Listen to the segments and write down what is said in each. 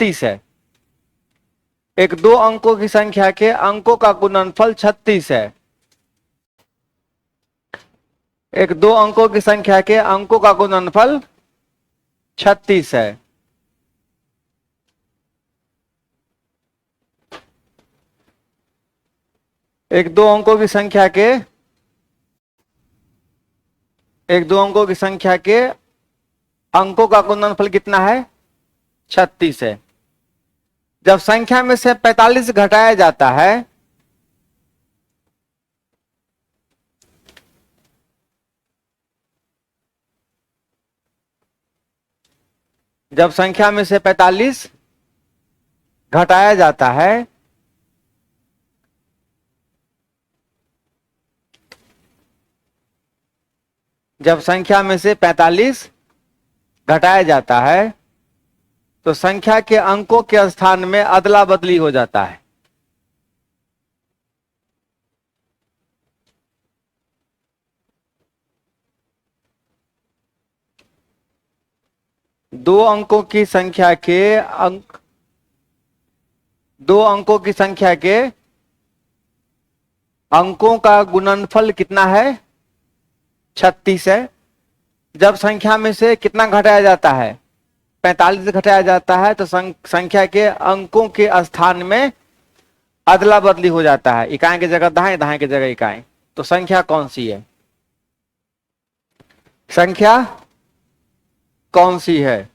36 है। एक दो अंकों की संख्या के अंकों का गुणनफल 36 है। एक दो अंकों की संख्या के अंकों का गुणनफल 36 है। एक दो अंकों की संख्या के अंकों का गुणनफल कितना है? 36 है। जब संख्या में से 45 घटाया जाता है जब संख्या में से 45 घटाया जाता है जब संख्या में से 45 घटाया जाता है तो संख्या के अंकों के स्थान में अदला बदली हो जाता है। दो अंकों की संख्या के अंकों का गुणनफल कितना है? 36 है। जब संख्या में से कितना घटाया जाता है? 45 घटाया जाता है तो संख्या के अंकों के स्थान में अदला बदली हो जाता है। इकाई की जगह दाएं, दाएं की जगह इकाई। तो संख्या कौन सी है? संख्या कौन सी है?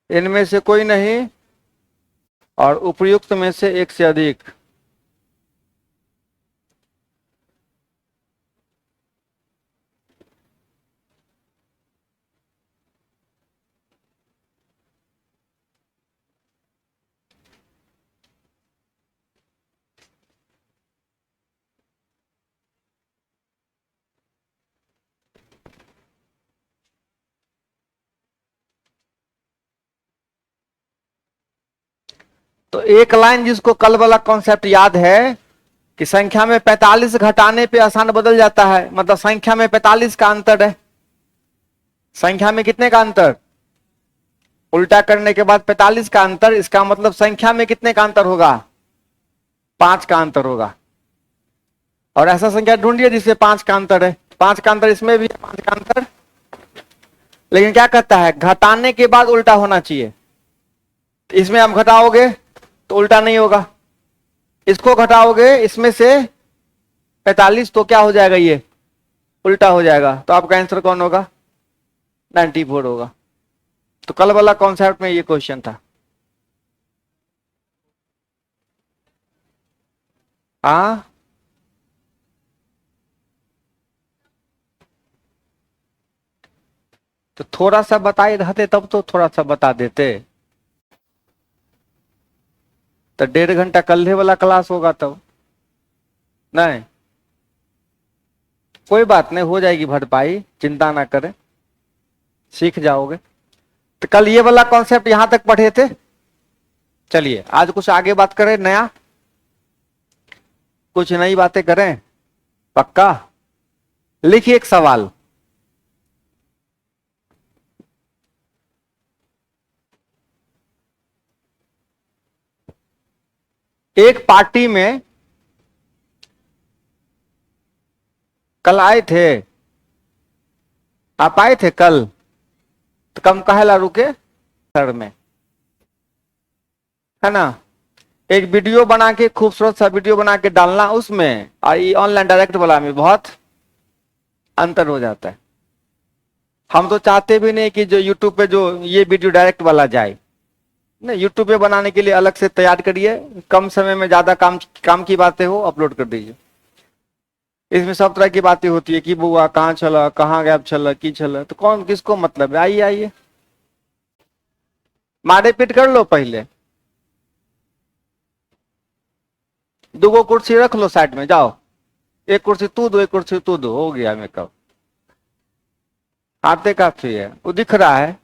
इनमें से कोई नहीं और उपयुक्त में से एक से अधिक। तो एक लाइन जिसको कल वाला कॉन्सेप्ट याद है कि संख्या में 45 घटाने पे आसान बदल जाता है, मतलब संख्या में 45 का अंतर है। संख्या में कितने का अंतर? उल्टा करने के बाद 45 का अंतर, इसका मतलब संख्या में कितने का अंतर होगा? 5 का अंतर होगा। और ऐसा संख्या ढूंढिए जिससे 5 का अंतर है। 5 का अंतर इसमें भी है, 5 का अंतर। लेकिन क्या कहता है? घटाने के बाद उल्टा होना चाहिए। इसमें आप घटाओगे तो उल्टा नहीं होगा, इसको घटाओगे इसमें से 45 तो क्या हो जाएगा? ये उल्टा हो जाएगा। तो आपका आंसर कौन होगा? 94 होगा। तो कल वाला कॉन्सेप्ट में ये क्वेश्चन था। हाँ, तो थोड़ा सा बताए रहते तब तो थोड़ा सा बता देते। तो 1.5 घंटा कल वाला क्लास होगा तब। नहीं, कोई बात नहीं, हो जाएगी भरपाई, चिंता ना करें, सीख जाओगे। तो कल ये वाला कॉन्सेप्ट यहां तक पढ़े थे। चलिए आज कुछ आगे बात करें, नया कुछ नई बातें करें। पक्का? लिखिए एक सवाल। एक पार्टी में कल आए थे, आप आए थे कल, तो कम काहेला रुके सर में, है ना? एक वीडियो बना के, खूबसूरत सा वीडियो बना के डालना उसमें, और ये ऑनलाइन डायरेक्ट वाला में बहुत अंतर हो जाता है। हम तो चाहते भी नहीं कि जो यूट्यूब पे जो ये वीडियो डायरेक्ट वाला जाए। नहीं, यूट्यूब पे बनाने के लिए अलग से तैयार करिए, कम समय में ज्यादा काम की बातें हो, अपलोड कर दीजिए। इसमें सब तरह की बातें होती है कि बुआ कहाँ चला, कहाँ गैप चला, की चला, तो कौन किसको मतलब है? आइए आइए, मारे पीट कर लो पहले। 2 कुर्सी रख लो साइड में, जाओ, एक कुर्सी तू दो, एक कुर्सी तू दो, हो गया मेकअप। हाथे काफी है, वो दिख रहा है,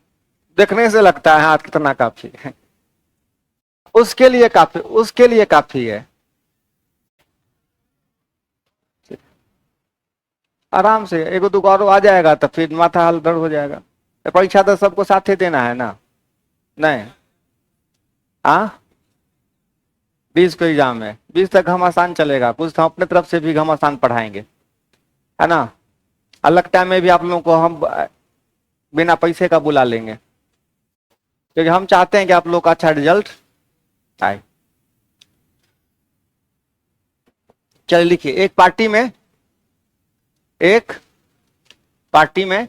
देखने से लगता है हाथ कितना काफी है। उसके लिए काफी है। आराम से एगो दुगो और आ जाएगा तो फिर माथा हाल दर्द हो जाएगा। परीक्षा तो सबको साथ ही देना है ना, नहीं? हाँ, 20 को एग्जाम है, 20 तक घमासान चलेगा, कुछ हम अपने तरफ से भी घमासान पढ़ाएंगे, है ना। अलग टाइम में भी आप लोगों को हम बिना पैसे का बुला लेंगे, क्योंकि हम चाहते हैं कि आप लोग का अच्छा रिजल्ट आए। चलिए लिखिए, एक पार्टी में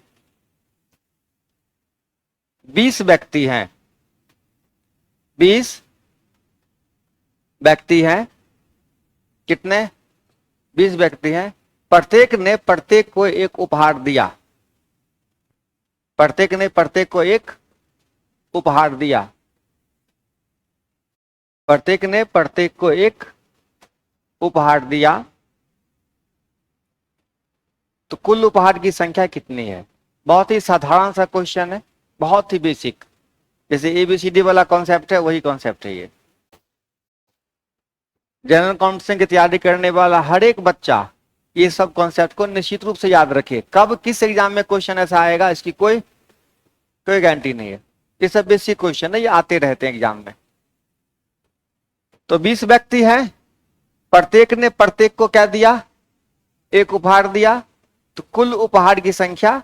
20 व्यक्ति हैं, 20 व्यक्ति हैं। कितने? 20 व्यक्ति हैं। प्रत्येक ने प्रत्येक को एक उपहार दिया, प्रत्येक ने प्रत्येक को एक उपहार दिया, प्रत्येक ने प्रत्येक को एक उपहार दिया, तो कुल उपहार की संख्या कितनी है? बहुत ही साधारण सा क्वेश्चन है, बहुत ही बेसिक, जैसे एबीसीडी वाला कॉन्सेप्ट है वही कॉन्सेप्ट है ये। जनरल काउंसिलिंग की तैयारी करने वाला हर एक बच्चा ये सब कॉन्सेप्ट को निश्चित रूप से याद रखे। कब किस एग्जाम में क्वेश्चन ऐसा आएगा इसकी कोई गारंटी नहीं है। ये सब बेसिक क्वेश्चन है, ये आते रहते हैं एग्जाम में। तो 20 व्यक्ति हैं, प्रत्येक ने प्रत्येक को क्या दिया? एक उपहार दिया, तो कुल उपहार की संख्या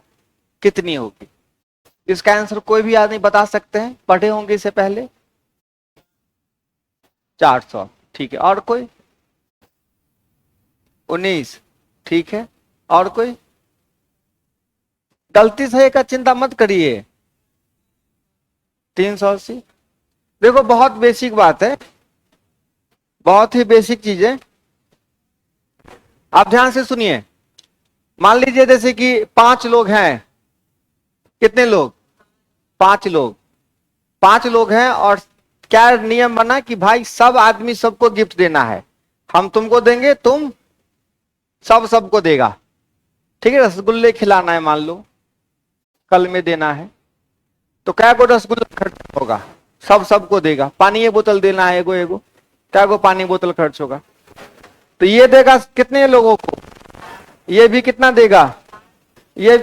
कितनी होगी? इसका आंसर कोई भी आदमी बता सकते हैं, पढ़े होंगे इससे पहले। 400, ठीक है। और कोई? 19, ठीक है। और कोई? गलती सही का चिंता मत करिए। 380। देखो बहुत बेसिक बात है, बहुत ही बेसिक चीज है, आप ध्यान से सुनिए। मान लीजिए जैसे कि 5 लोग हैं, कितने लोग? 5 लोग, 5 लोग हैं, और क्या नियम बना कि भाई सब आदमी सबको गिफ्ट देना है। हम तुमको देंगे, तुम सबको देगा, ठीक है। रसगुल्ले खिलाना है मान लो, कल में देना है, तो क्या को रसगुल्ला खर्च होगा? सबको देगा। पानी की बोतल देना है एगो, क्या को पानी बोतल खर्च होगा? तो ये देगा कितने लोगों को? ये भी कितना देगा? ये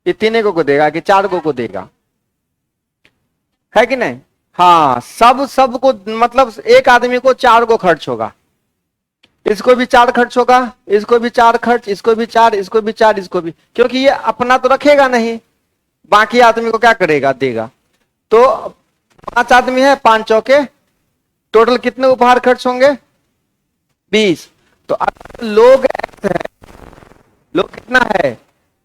3 को देगा कि 4 को देगा, है कि नहीं? हाँ, सबको, मतलब एक आदमी को 4 को खर्च होगा। इसको भी 4 खर्च होगा, इसको भी 4 खर्च, इसको भी 4, इसको भी 4, इसको भी, क्योंकि ये अपना तो रखेगा नहीं, बाकी आदमी को क्या करेगा? देगा। तो 5 आदमी है, 5 चौके, टोटल कितने उपहार खर्च होंगे? 20। तो लोग x है, लोग कितना है?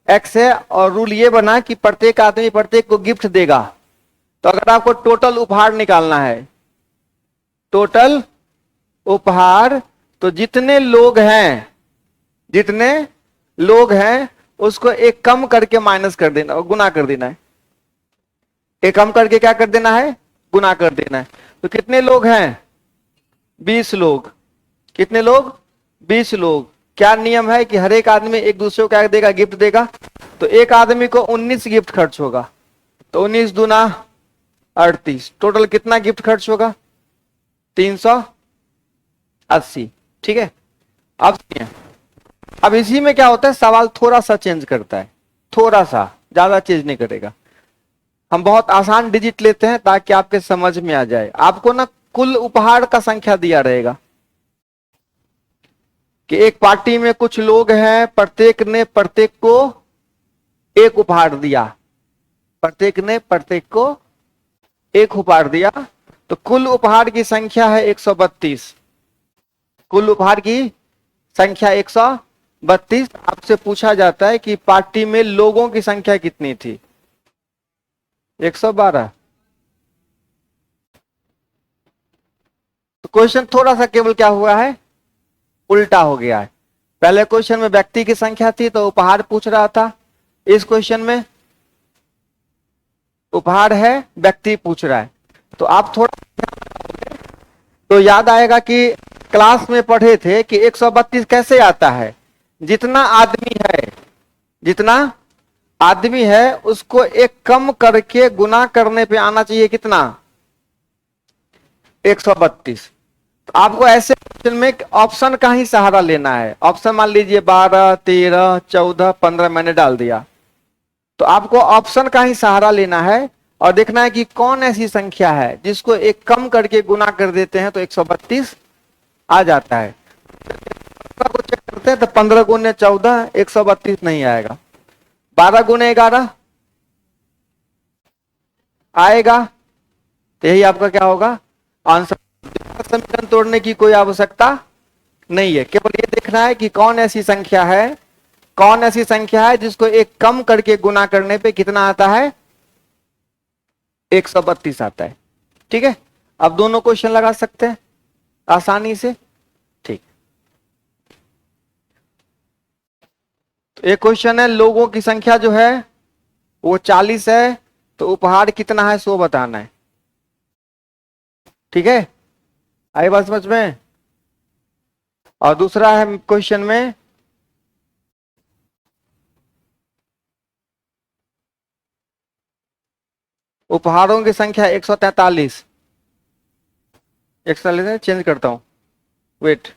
x है, और रूल ये बना कि प्रत्येक आदमी प्रत्येक को गिफ्ट देगा। तो अगर आपको टोटल उपहार निकालना है, टोटल उपहार, तो जितने लोग हैं उसको एक कम करके माइनस कर देना और गुना कर देना है। एक कम करके क्या कर देना है? गुना कर देना है। तो कितने लोग हैं? 20 लोग। कितने लोग? 20 लोग। क्या नियम है कि हर एक आदमी एक दूसरे को क्या देगा? गिफ्ट देगा। तो एक आदमी को 19 गिफ्ट खर्च होगा, तो 19 दूना 38, टोटल कितना गिफ्ट खर्च होगा? 380, ठीक है। अब सुनिए, अब इसी में क्या होता है, सवाल थोड़ा सा चेंज करता है, थोड़ा सा, ज्यादा चेंज नहीं करेगा। हम बहुत आसान डिजिट लेते हैं ताकि आपके समझ में आ जाए। आपको ना कुल उपहार का संख्या दिया रहेगा कि एक पार्टी में कुछ लोग हैं, प्रत्येक ने प्रत्येक को एक उपहार दिया, प्रत्येक ने प्रत्येक को एक उपहार दिया, तो कुल उपहार की संख्या है 132। कुल उपहार की संख्या 132। आपसे पूछा जाता है कि पार्टी में लोगों की संख्या कितनी थी? 112। तो क्वेश्चन थोड़ा सा केवल क्या हुआ है? उल्टा हो गया है। पहले क्वेश्चन में व्यक्ति की संख्या थी तो उपहार पूछ रहा था, इस क्वेश्चन में उपहार है, व्यक्ति पूछ रहा है। तो आप थोड़ा तो याद आएगा कि क्लास में पढ़े थे कि 132 कैसे आता है? जितना आदमी है उसको एक कम करके गुना करने पे आना चाहिए कितना? 132। तो आपको ऐसे क्वेश्चन में ऑप्शन का ही सहारा लेना है। ऑप्शन मान लीजिए 12, 13, 14, 15 मैंने डाल दिया, तो आपको ऑप्शन का ही सहारा लेना है और देखना है कि कौन ऐसी संख्या है जिसको एक कम करके गुना कर देते हैं तो 132 आ जाता है। को चेक करते हैं तो 15 गुने 14 132 नहीं आएगा, 12 गुने 11 आएगा, तो यही आपका क्या होगा आंसर। समीकरण तोड़ने की कोई आवश्यकता नहीं है, केवल ये देखना है कि कौन ऐसी संख्या है, कौन ऐसी संख्या है जिसको एक कम करके गुना करने पे कितना आता है 132 आता है। ठीक है, अब दोनों क्वेश्चन लगा सकते हैं आसानी से। ठीक, तो एक क्वेश्चन है लोगों की संख्या जो है वो 40 है, तो उपहार कितना है सो बताना है। ठीक है, आई बात समझ में। और दूसरा है क्वेश्चन में उपहारों की संख्या 143। 143 चेंज करता हूं, वेट,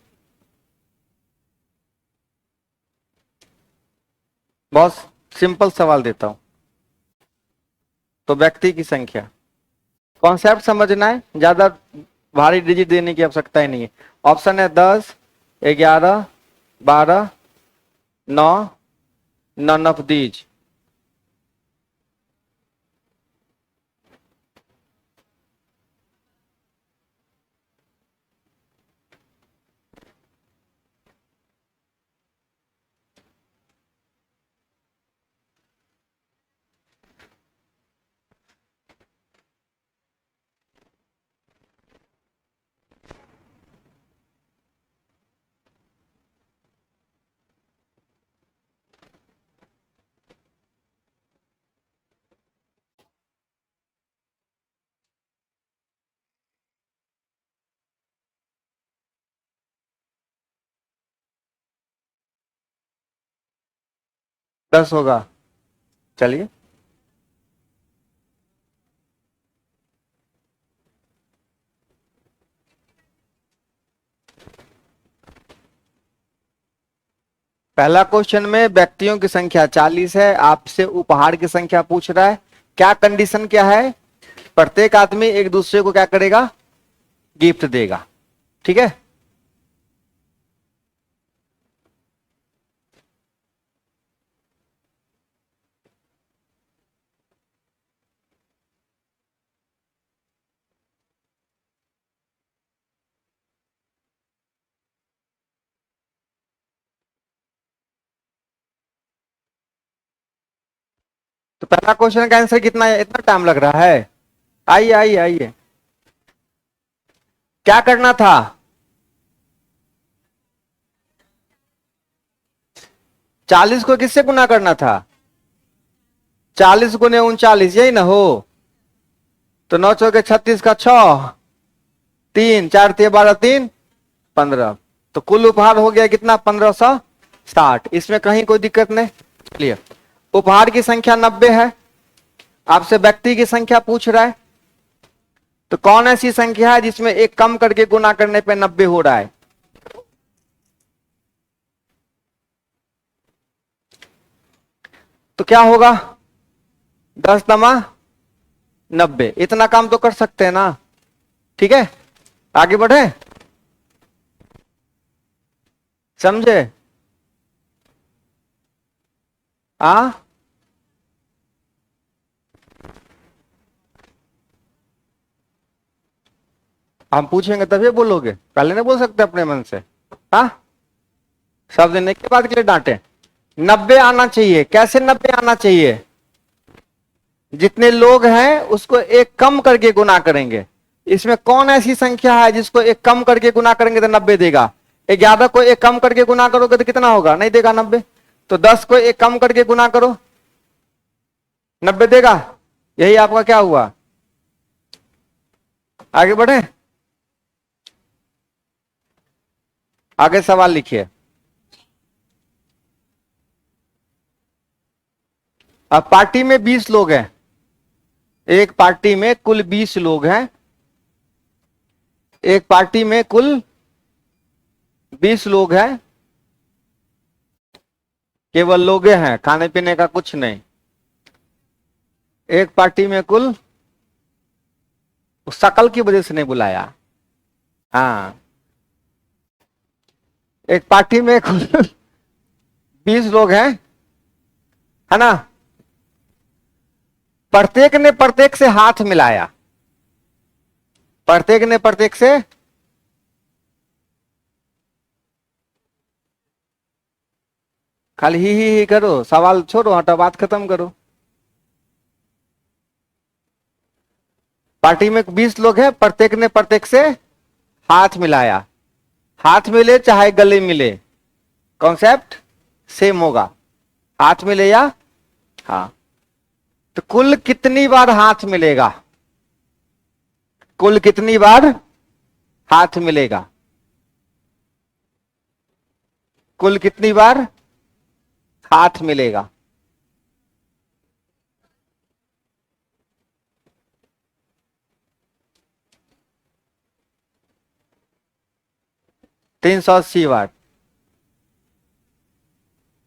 बहुत सिंपल सवाल देता हूं। तो व्यक्ति की संख्या, कॉन्सेप्ट समझना है, ज्यादा भारी डिजिट देने की आवश्यकता ही नहीं है। ऑप्शन है 10, 11, 12, 9, नन ऑफ दीज। दस होगा, चलिए। पहला क्वेश्चन में व्यक्तियों की संख्या 40 है, आपसे उपहार की संख्या पूछ रहा है। क्या कंडीशन क्या है, प्रत्येक आदमी एक दूसरे को क्या करेगा गिफ्ट देगा। ठीक है, तो पहला क्वेश्चन का आंसर कितना है, इतना टाइम लग रहा है। आइए आइए आइए, क्या करना था, 40 को किससे गुना करना था, 40 गुने 39, यही ना हो। तो 9 चौके 36 का 6, 3 4 3 12 3 15, तो कुल उपहार हो गया कितना 1560। इसमें कहीं कोई दिक्कत नहीं। चलिए, उपहार की संख्या 90 है, आपसे व्यक्ति की संख्या पूछ रहा है, तो कौन ऐसी संख्या है जिसमें एक कम करके गुना करने पे 90 हो रहा है। तो क्या होगा 10 दमा 90, इतना काम तो कर सकते हैं ना। ठीक है, आगे बढ़े, समझे। हम पूछेंगे तभी बोलोगे, पहले नहीं बोल सकते अपने मन से। हाँ, सब देने के बाद के लिए डांटे। 90 आना चाहिए, कैसे 90 आना चाहिए, जितने लोग हैं उसको एक कम करके गुना करेंगे। इसमें कौन ऐसी संख्या है जिसको एक कम करके गुना करेंगे तो 90 देगा। 11 को एक कम करके गुना करोगे तो कितना होगा, नहीं देगा 90। तो 10 को एक कम करके गुना करो, 90 देगा। यही आपका क्या हुआ, आगे बढ़े, आगे सवाल लिखिए। अब पार्टी में 20 लोग हैं, एक पार्टी में कुल 20 लोग हैं, एक पार्टी में कुल 20 लोग हैं, केवल लोगे हैं, खाने पीने का कुछ नहीं। एक पार्टी में कुल, उस शकल की वजह से नहीं बुलाया। हाँ, एक पार्टी में कुल 20 लोग हैं, है ना। प्रत्येक ने प्रत्येक से हाथ मिलाया, प्रत्येक ने प्रत्येक से, खाली ही करो, सवाल छोड़ो, हटा, बात खत्म करो। पार्टी में 20 लोग हैं, प्रत्येक ने प्रत्येक से हाथ मिलाया। हाथ मिले चाहे गले मिले, कॉन्सेप्ट सेम होगा। हाथ मिले या, हाँ, तो कुल कितनी बार हाथ मिलेगा, कुल कितनी बार हाथ मिलेगा, कुल कितनी बार हाथ मिलेगा। 380 बार,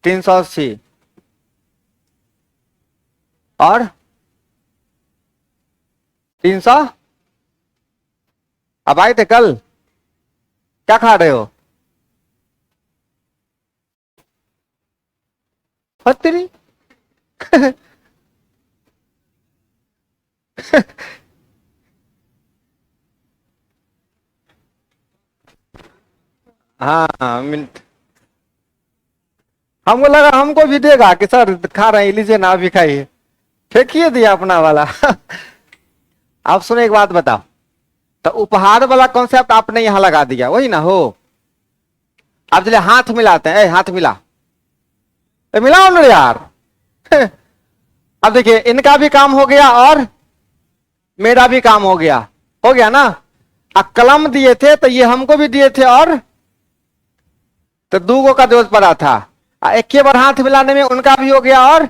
380 और 300। अब आए थे कल, क्या खा रहे हो? पत्तरी। हाँ मिनट, हमको लगा हमको भी देगा कि सर खा रहे हैं, लीजिए ना आप भी खाइए, फेंकिए दिया अपना वाला। आप सुनो एक बात बताओ, तो उपहार वाला कॉन्सेप्ट आपने यहां लगा दिया, वही ना हो। आप चलिए हाथ मिलाते हैं, हाथ मिला, मिलाओ ना यार। अब देखिए, इनका भी काम हो गया और मेरा भी काम हो गया ना। कलम दिए थे तो ये हमको भी दिए थे, और तो दूगो का जरूरत पड़ा था। एक के बार हाथ मिलाने में उनका भी हो गया और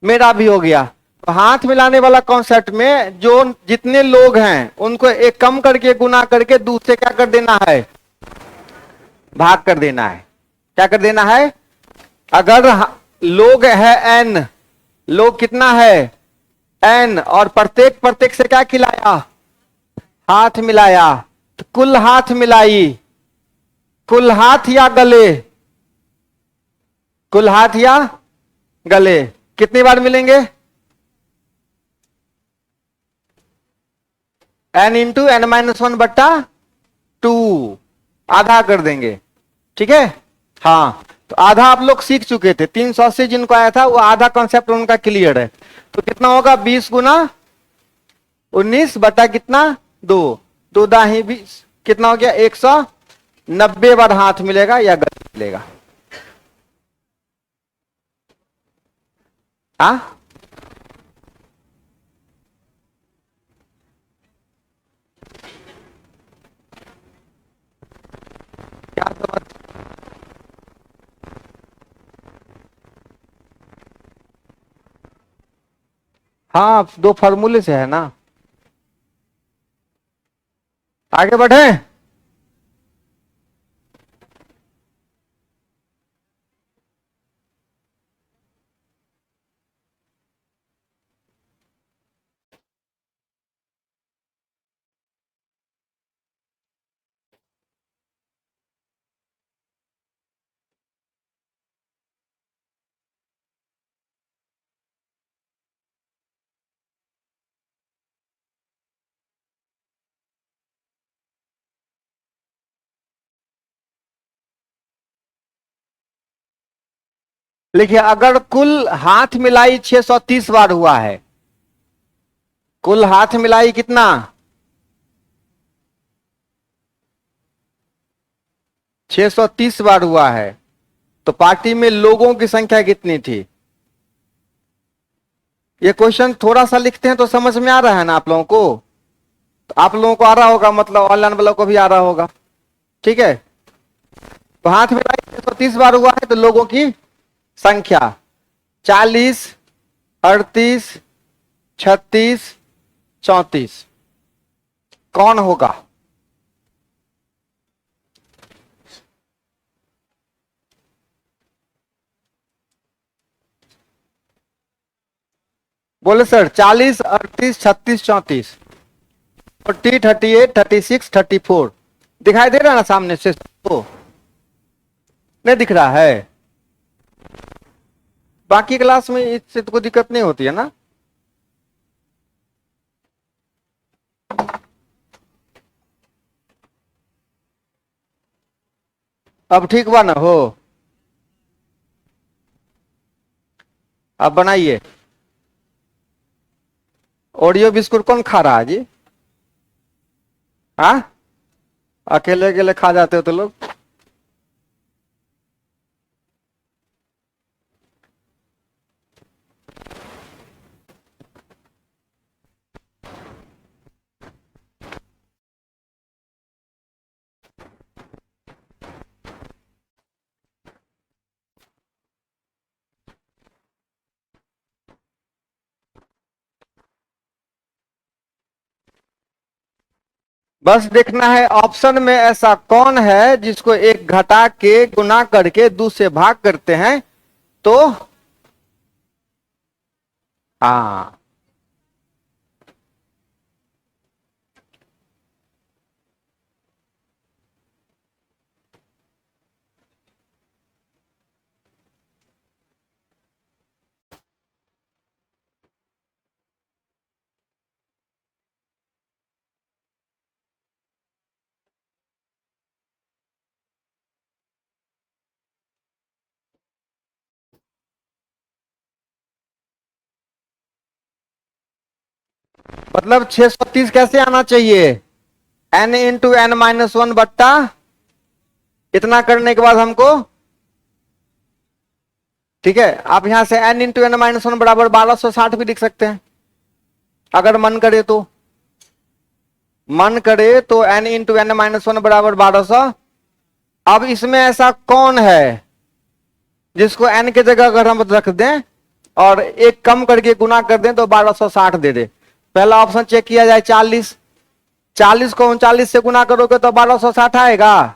मेरा भी हो गया। तो हाथ मिलाने वाला कॉन्सेप्ट में जो जितने लोग हैं उनको एक कम करके गुना करके दूसरे क्या कर देना है, भाग कर देना है। क्या कर देना है? अगर लोग है n, लोग कितना है n, और प्रत्येक प्रत्येक से क्या खिलाया, हाथ मिलाया, तो कुल हाथ मिलाई, कुल हाथ या गले, कुल हाथ या गले कितनी बार मिलेंगे? n इंटू n-1/2, आधा कर देंगे, ठीक है। हाँ, तो आधा आप लोग सीख चुके थे, 380 जिनको आया था वो आधा कॉन्सेप्ट उनका क्लियर है। तो कितना होगा, 20 गुना 19 बटा कितना, 2, 2 दाही 20, कितना हो गया, 190 बार हाथ मिलेगा या गले मिलेगा। हाँ, क्या समझ? हाँ, 2 फार्मूले से है ना। आगे बढ़े। देखिए, अगर कुल हाथ मिलाई 630 बार हुआ है, कुल हाथ मिलाई कितना, 630 बार हुआ है, तो पार्टी में लोगों की संख्या कितनी थी? ये क्वेश्चन थोड़ा सा लिखते हैं तो समझ में आ रहा है ना आप लोगों को? तो आप लोगों को आ रहा होगा, मतलब ऑनलाइन वालों को भी आ रहा होगा, ठीक है। तो हाथ मिलाई 630 बार हुआ है, तो लोगों की संख्या 40, 38, 36, 34, कौन होगा? बोले सर 40, 38, 36, 34, 40, 38, 36, 34 दिखाई दे रहा है ना सामने से? तो नहीं दिख रहा है? बाकी क्लास में इससे तो कोई दिक्कत नहीं होती है ना? अब ठीक बा ना हो? अब बनाइए। ओरियो बिस्कुट कौन खा रहा है जी? हाँ, अकेले अकेले खा जाते हो तो लोग। बस देखना है ऑप्शन में ऐसा कौन है जिसको एक घटा के गुना करके 2 से भाग करते हैं तो। हाँ, मतलब 630 कैसे आना चाहिए? n into n minus one बट्टा इतना करने के बाद हमको, ठीक है, आप यहां से n into n minus one बराबर 1260 भी लिख सकते हैं अगर मन करे तो। मन करे तो n into n minus one बराबर 1200। अब इसमें ऐसा कौन है जिसको n की जगह अगर हम रख दें और एक कम करके गुना कर दें तो 1260 दे दे? पहला ऑप्शन चेक किया जाए। 40, 40 को 39 से गुना करोगे तो 1260 आएगा?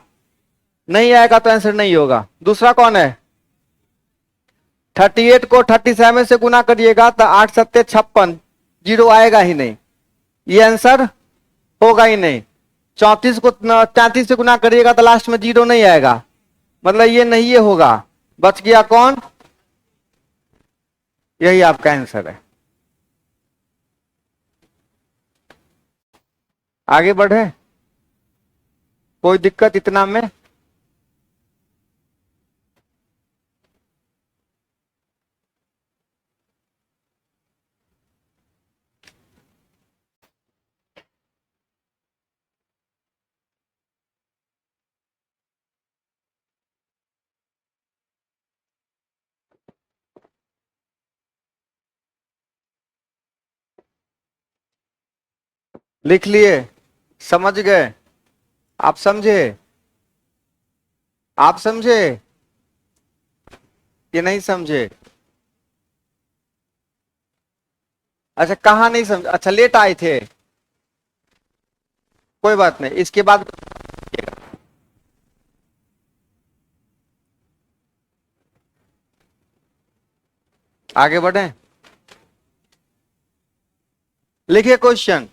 नहीं आएगा तो आंसर नहीं होगा। दूसरा कौन है? 38 को 37 से गुना करिएगा तो 8 सत्ते 56, जीरो आएगा ही नहीं, ये आंसर होगा ही नहीं। 34 को 34 से गुना करिएगा तो लास्ट में जीरो नहीं आएगा, मतलब ये नहीं, ये होगा। बच गया कौन? यही आपका आंसर है। आगे बढ़े, कोई दिक्कत इतना में? लिख लिए? समझ गए? आप समझे? आप समझे कि नहीं समझे? अच्छा, कहाँ नहीं समझ? अच्छा, लेट आए थे, कोई बात नहीं, इसके बाद आगे बढ़े। लिखिए क्वेश्चन।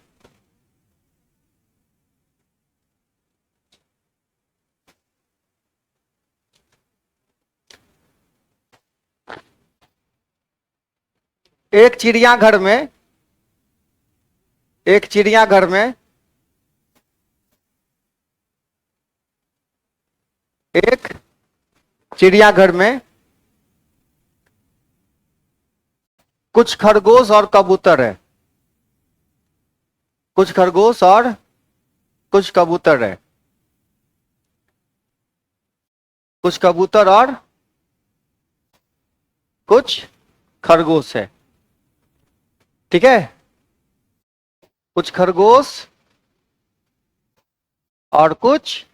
एक चिड़ियाघर में, एक चिड़ियाघर में एक चिड़ियाघर में कुछ खरगोश और कबूतर है। कुछ खरगोश और कुछ कबूतर है। कुछ कबूतर और कुछ खरगोश है, ठीक है? कुछ खरगोश और कुछ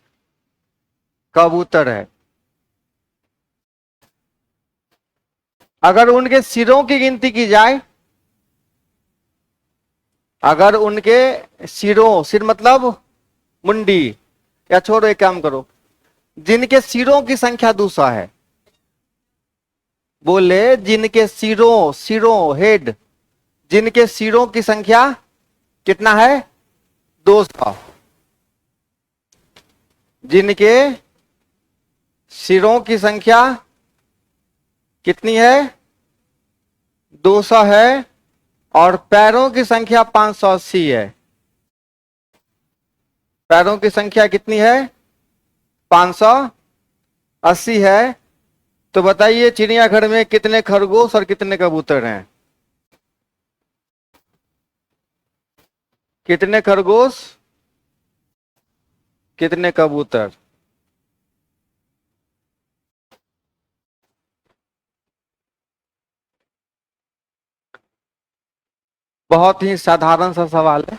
कबूतर है। अगर उनके सिरों की गिनती की जाए, अगर उनके सिरों, सिर मतलब मुंडी, या छोड़ो एक काम करो, जिनके सिरों की संख्या 200 है, बोले जिनके सिरों, सिरों हेड, जिनके सिरों की संख्या कितना है? 200। जिनके सिरों की संख्या कितनी है? 200 है, और पैरों की संख्या 580 है। पैरों की संख्या कितनी है? 580 है। तो बताइए चिड़ियाघर में कितने खरगोश और कितने कबूतर हैं? कितने खरगोश, कितने कबूतर? बहुत ही साधारण सा सवाल है।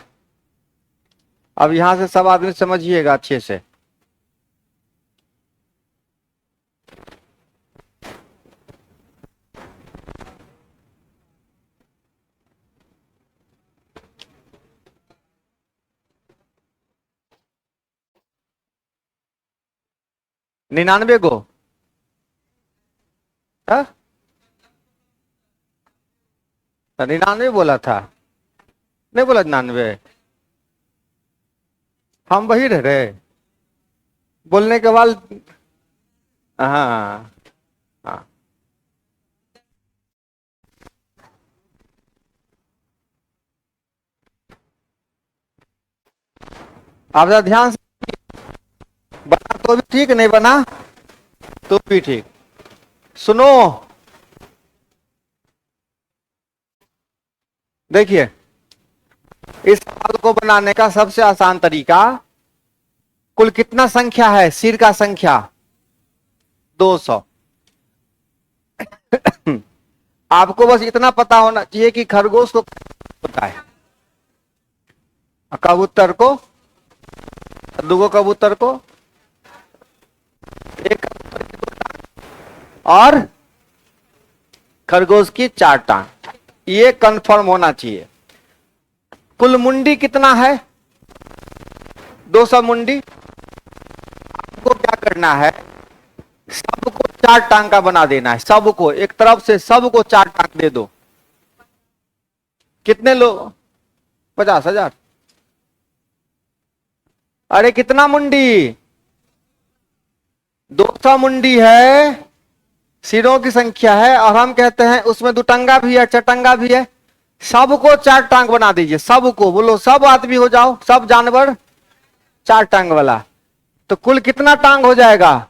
अब यहां से सब आदमी समझिएगा अच्छे से। निन्यानवे गो? हाँ? 99 बोला था, नहीं बोला 99। हम वही रह रहे बोलने के बाद। हाँ हाँ। आप जरा ध्यान से, बना तो भी ठीक, नहीं बना तो भी ठीक। सुनो, देखिए इस सवाल को बनाने का सबसे आसान तरीका, कुल कितना संख्या है सिर का संख्या? 200। आपको बस इतना पता होना चाहिए कि खरगोश को होता है, कबूतर को, दो कबूतर को, एक कबूतर की 2 टांग और खरगोश की 4 टांग, ये कंफर्म होना चाहिए। कुल मुंडी कितना है? 200 मुंडी। आपको क्या करना है, सबको 4 टांग का बना देना है। सबको एक तरफ से, सबको 4 टांग दे दो। कितने लोग? 50,000। अरे कितना मुंडी? 200 मुंडी है, सिरों की संख्या है, और हम कहते हैं उसमें दुटंगा भी है, चटंगा भी है। सबको 4 टांग बना दीजिए। सबको बोलो, सब आदमी हो जाओ, सब जानवर 4 टांग वाला। तो कुल कितना टांग हो जाएगा?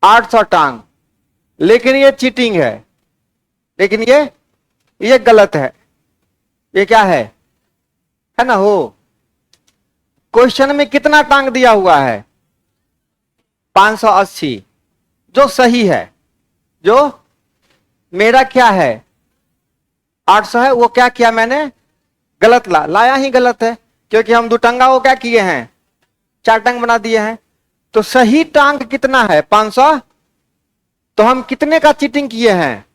800 टांग। लेकिन ये चीटिंग है, लेकिन ये गलत है। ये क्या है ना? हो, क्वेश्चन में कितना टांग दिया हुआ है? 580, जो सही है। जो मेरा क्या है 800 है, वो क्या किया मैंने? गलत लाया ही गलत है, क्योंकि हम दुटंगा को क्या किए हैं? 4 टांग बना दिए हैं। तो सही टांग कितना है? 500। तो हम कितने का चीटिंग किए हैं?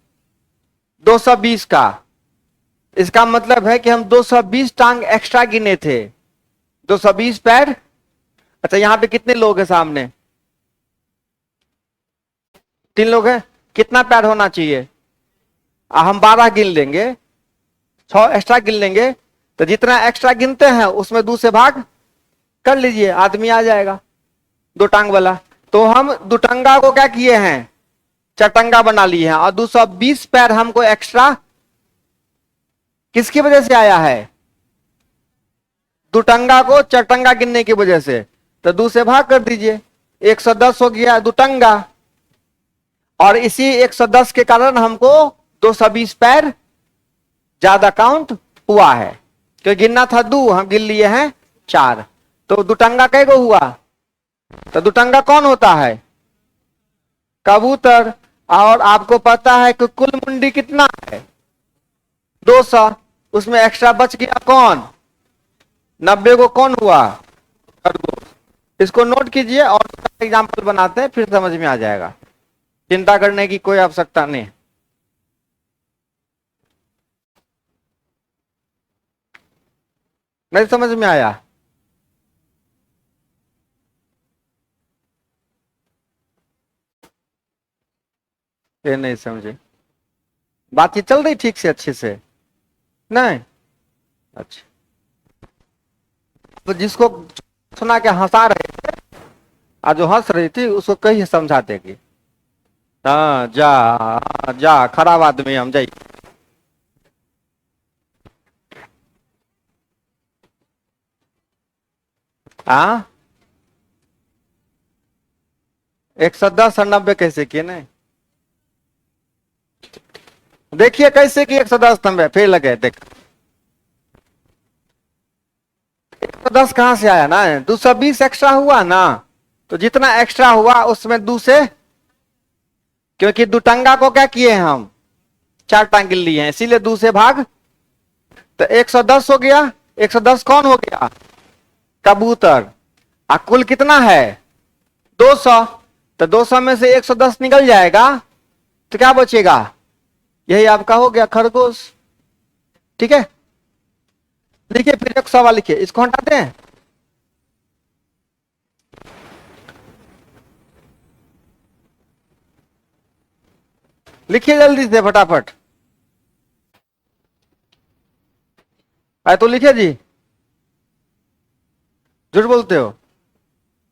220 का। इसका मतलब है कि हम 220 टांग एक्स्ट्रा गिने थे। 220 पैर। अच्छा, यहां पे कितने लोग हैं सामने? 3 लोग हैं। कितना पैर होना चाहिए? हम 12 गिन लेंगे, 6 एक्स्ट्रा गिन लेंगे। तो जितना एक्स्ट्रा गिनते हैं उसमें 2 से भाग कर लीजिए, आदमी आ जाएगा 2 टांग वाला। तो हम दुटंगा को क्या किए हैं? चटंगा बना लिए हैं। और 220 पैर हमको एक्स्ट्रा किसकी वजह से आया है? दुटंगा को चटंगा गिनने की वजह से। तो 2 से भाग कर दीजिए, 110 हो गया दुटंगा। और इसी 110 के कारण हमको 220 पैर ज्यादा काउंट हुआ है। क्यों गिनना था 2, हम गिन लिए हैं 4। तो दुटंगा कै गो हुआ? तो दुटंगा कौन होता है? कबूतर। और आपको पता है कि कुल मुंडी कितना है? 200। उसमें एक्स्ट्रा बच गया कौन? 90 को कौन हुआ? खरगोश। इसको नोट कीजिए और एग्जाम्पल बनाते हैं, फिर समझ में आ जाएगा। चिंता करने की कोई आवश्यकता नहीं। नहीं समझ में आया? ये नहीं समझे? बातचीत चल रही ठीक से, अच्छे से? नहीं। अच्छा, तो जिसको सुना के हंसा रहे थे और जो हंस रही थी उसको कहीं समझाते कि हाँ जा, हाँ, जा खराब आदमी हम जाइए। हाँ, 110 और 90 कैसे किए नहीं? देखिए कैसे कि 110 90 फिर लगे देख। 110 कहां से आया ना, 220 एक्स्ट्रा हुआ ना, तो जितना एक्स्ट्रा हुआ उसमें 2 से, क्योंकि दुटंगा को क्या किए हम, 4 टांगे लिए हैं, इसीलिए 2 से भाग, तो 110 हो गया। 110 कौन हो गया? कबूतर। कुल कितना है? 200। तो 200 में से 110 निकल जाएगा तो क्या बचेगा? यही आपका हो गया खरगोश। ठीक है, लिखिए फिर एक सवाल लिखिए, इसको हटाते हैं। लिखिए जल्दी से फटाफट। आए तो लिखिए जी, झूठ बोलते हो।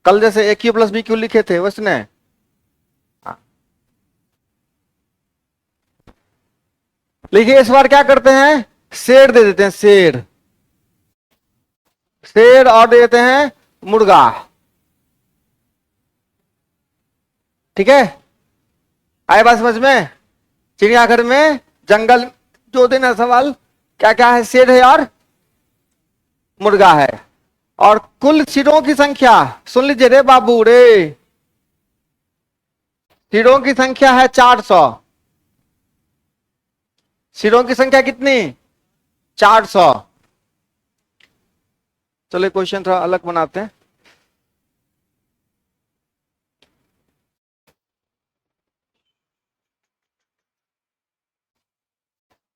कल जैसे ए क्यू प्लस बी क्यू लिखे थे वैसे ने। लिखिए इस बार क्या करते हैं, शेर दे देते हैं, शेर, शेर और दे देते हैं मुर्गा। ठीक है, आए बात समझ में? चिड़ियाघर में, जंगल, जो देना सवाल क्या क्या है, शेर है और मुर्गा है। और कुल सिरों की संख्या, सुन लीजिए रे बाबू रे, सिरों की संख्या है 400। सिरों की संख्या कितनी? 400। चलिए क्वेश्चन थोड़ा अलग बनाते हैं।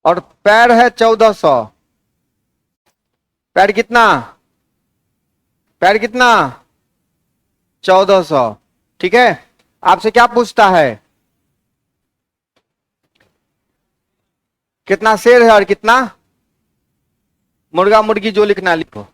और पैर है 1400। पैर कितना? पैर कितना? 1400। ठीक है, आपसे क्या पूछता है, कितना शेर है और कितना मुर्गा मुर्गी, जो लिखना लिखो।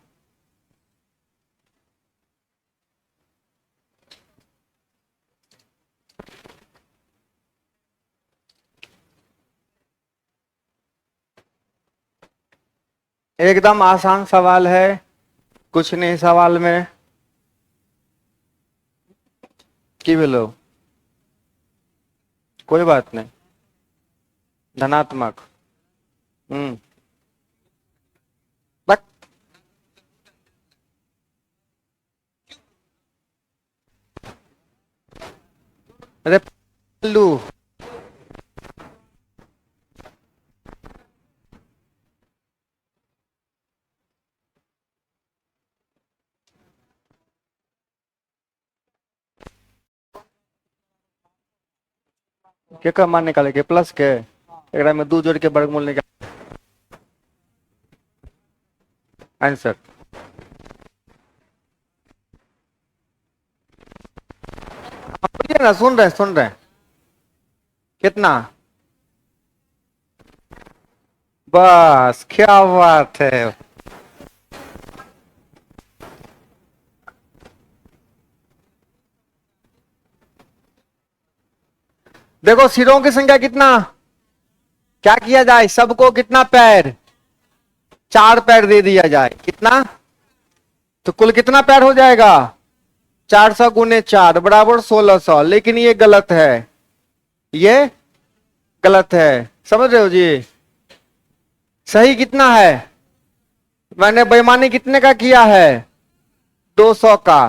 एकदम आसान सवाल है, कुछ नहीं सवाल में। की बोलो, कोई बात नहीं, धनात्मक। हम्म, बक, अरे पल्लू, के का मान निकाले के प्लस के, एकरा में 2 जोड़ के वर्गमूल निकाल आंसर। बोलिए ना, सुन रहे सुन रहे। कितना? बस क्या बात है। देखो सिरों की संख्या कितना, क्या किया जाए, सबको कितना पैर, 4 पैर दे दिया जाए, कितना, तो कुल कितना पैर हो जाएगा, 400 गुने 4 बराबर 1600। लेकिन ये गलत है, ये गलत है, समझ रहे हो जी? सही कितना है, मैंने बेईमानी कितने का किया है, 200 का।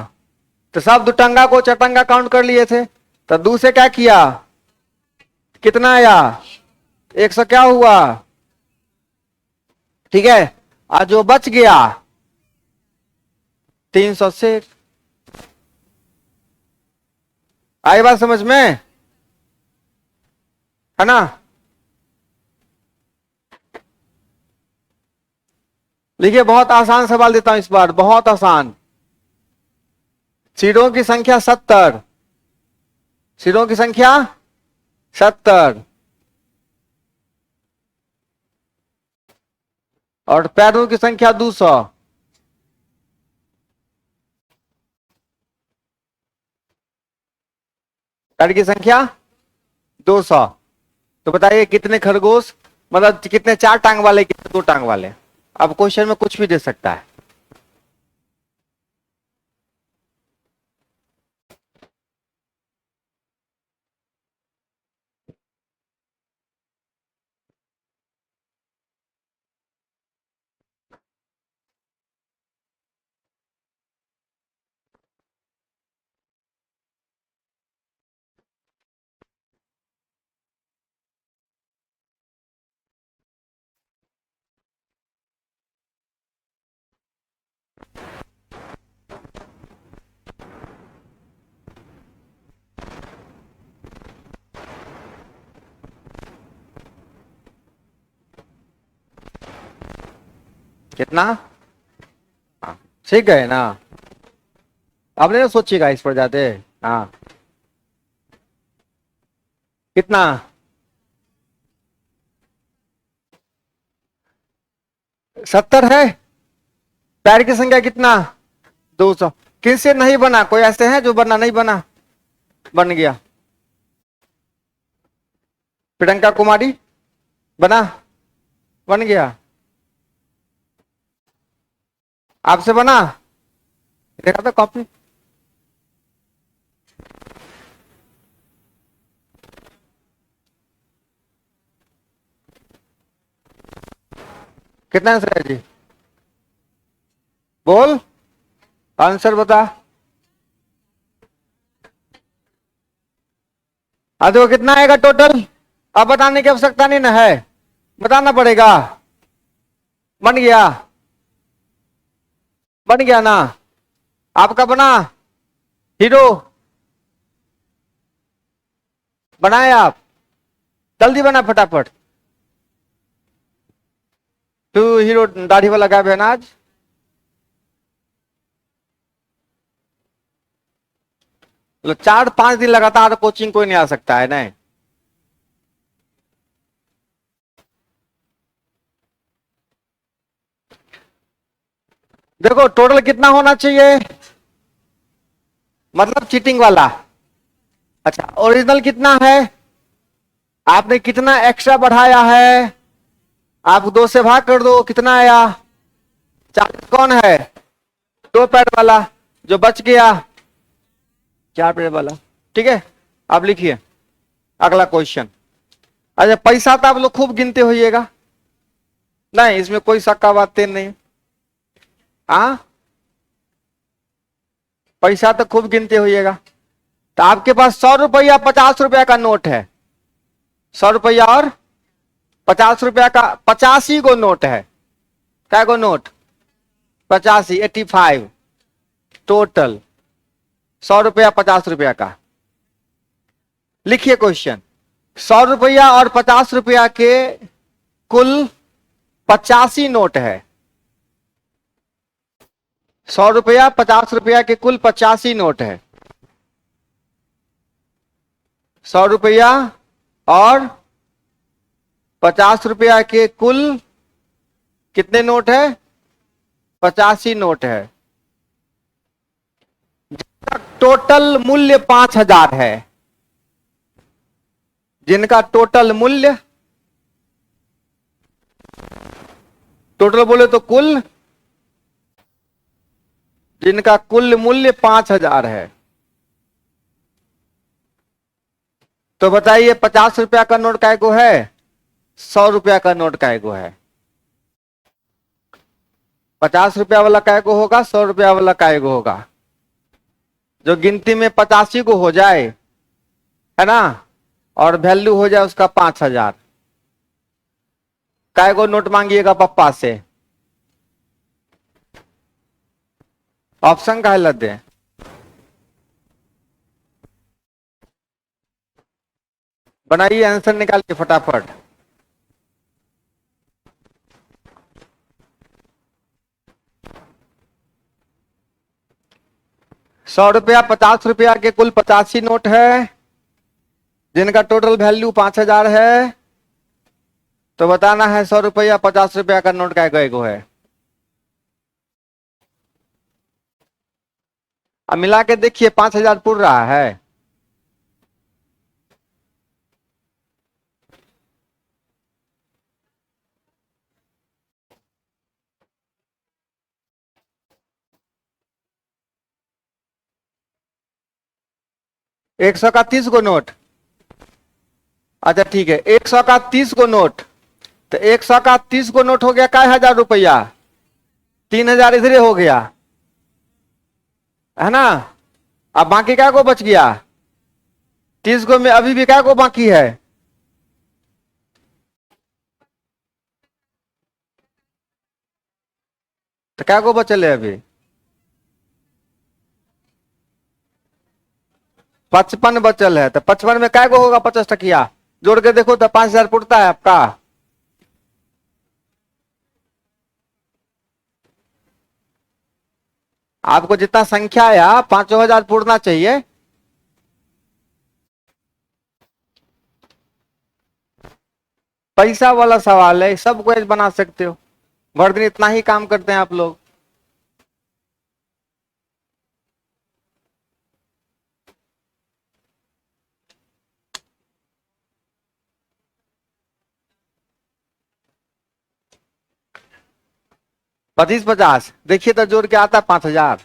तो सब दुटंगा को चटंगा काउंट कर लिए थे, तो 2 से क्या किया, कितना आया, 100 क्या हुआ। ठीक है, और जो बच गया 300 से। आई बात समझ में, है ना? देखिए बहुत आसान सवाल देता हूं इस बार, बहुत आसान। सिरों की संख्या 70, सिरों की संख्या 70, और पैरों की संख्या 200। पैर की संख्या 200। तो बताइए कितने खरगोश, मतलब कितने चार टांग वाले, कितने दो टांग वाले। अब क्वेश्चन में कुछ भी दे सकता है। कितना? हाँ, ठीक है ना। आपने तो सोचिएगा इस पर जाते। हाँ, कितना? 70 है। पैर की संख्या कितना? 200। किससे नहीं बना? कोई ऐसे है जो बना नहीं बना? बन गया। प्रियंका कुमारी बना? बन गया। आपसे बना? देखा था कॉपी। कितना आंसर है जी? बोल, आंसर बता। देखो कितना आएगा टोटल। अब बताने की आवश्यकता नहीं ना है, बताना पड़ेगा। बन गया? बन गया ना? आपका बना? हीरो बनाए आप? जल्दी बना फटाफट। तू हीरो दाढ़ी वाला गायब है ना आज? मतलब 4-5 दिन लगातार कोचिंग कोई नहीं आ सकता है नहीं। देखो टोटल कितना होना चाहिए, मतलब चीटिंग वाला। अच्छा, ओरिजिनल कितना है? आपने कितना एक्स्ट्रा बढ़ाया है? आप 2 से भाग कर दो, कितना आया? 40 कौन है? 2 पैर वाला जो बच गया, 4 पैर वाला। ठीक है, आप लिखिए अगला क्वेश्चन। अच्छा, पैसा तो आप लोग खूब गिनते होइएगा, नहीं इसमें कोई शक का बात नहीं। हाँ, पैसा तो खूब गिनते होइएगा। तो आपके पास 100 रुपया 50 रुपया का नोट है। 100 रुपया और 50 रुपया का 85 गो नोट है। क्या गो नोट? 85, 85 टोटल। 100 रुपया 50 रुपया का। लिखिए क्वेश्चन। 100 रुपया और 50 रुपया के कुल 85 नोट है। 100 रुपया 50 रुपया के कुल 85 नोट है। 100 रुपया और 50 रुपया के कुल कितने नोट है? 85 नोट है। टोटल मूल्य 5,000 है। जिनका टोटल मूल्य, टोटल बोले तो कुल, जिनका कुल मूल्य 5,000 है। तो बताइए 50 रुपया का नोट काय गो है? 100 रुपया का नोट काय गो है? 50 रुपया वाला काय गो होगा? 100 रुपया वाला काय गो होगा? जो गिनती में 85 को हो जाए, है ना, और वैल्यू हो जाए उसका 5,000, काय गो नोट मांगिएगा पप्पा से? ऑप्शन का लग दे। बनाइए आंसर निकालिए फटाफट। सौ रुपया 50 रुपया के कुल 85 नोट है, जिनका टोटल वैल्यू 5,000 है। तो बताना है 100 रुपया 50 रुपया का नोट का गो है। अब मिला के देखिए 5,000 पुर रहा है। एक सौ का 30 गो नोट। अच्छा ठीक है, 100 का 30 गो नोट। तो 100 का 30 गो नोट हो गया काय 1,000 रुपया। 3,000 इधरे हो गया है ना। अब बाकी क्या को बच गया। 30 गो में अभी भी क्या को बाकी है। तो क्या को बचल है अभी। 55 बचल है। तो 55 में क्या को होगा 50 टकिया। जोड़ के देखो तो 5,000 पुरता है आपका। आपको जितना संख्या आया 5,000 पूरना चाहिए। पैसा वाला सवाल है, सब कुछ बना सकते हो। भर दिन इतना ही काम करते हैं आप लोग। पच्चीस 50 देखिए तो जोड़ के आता 5,000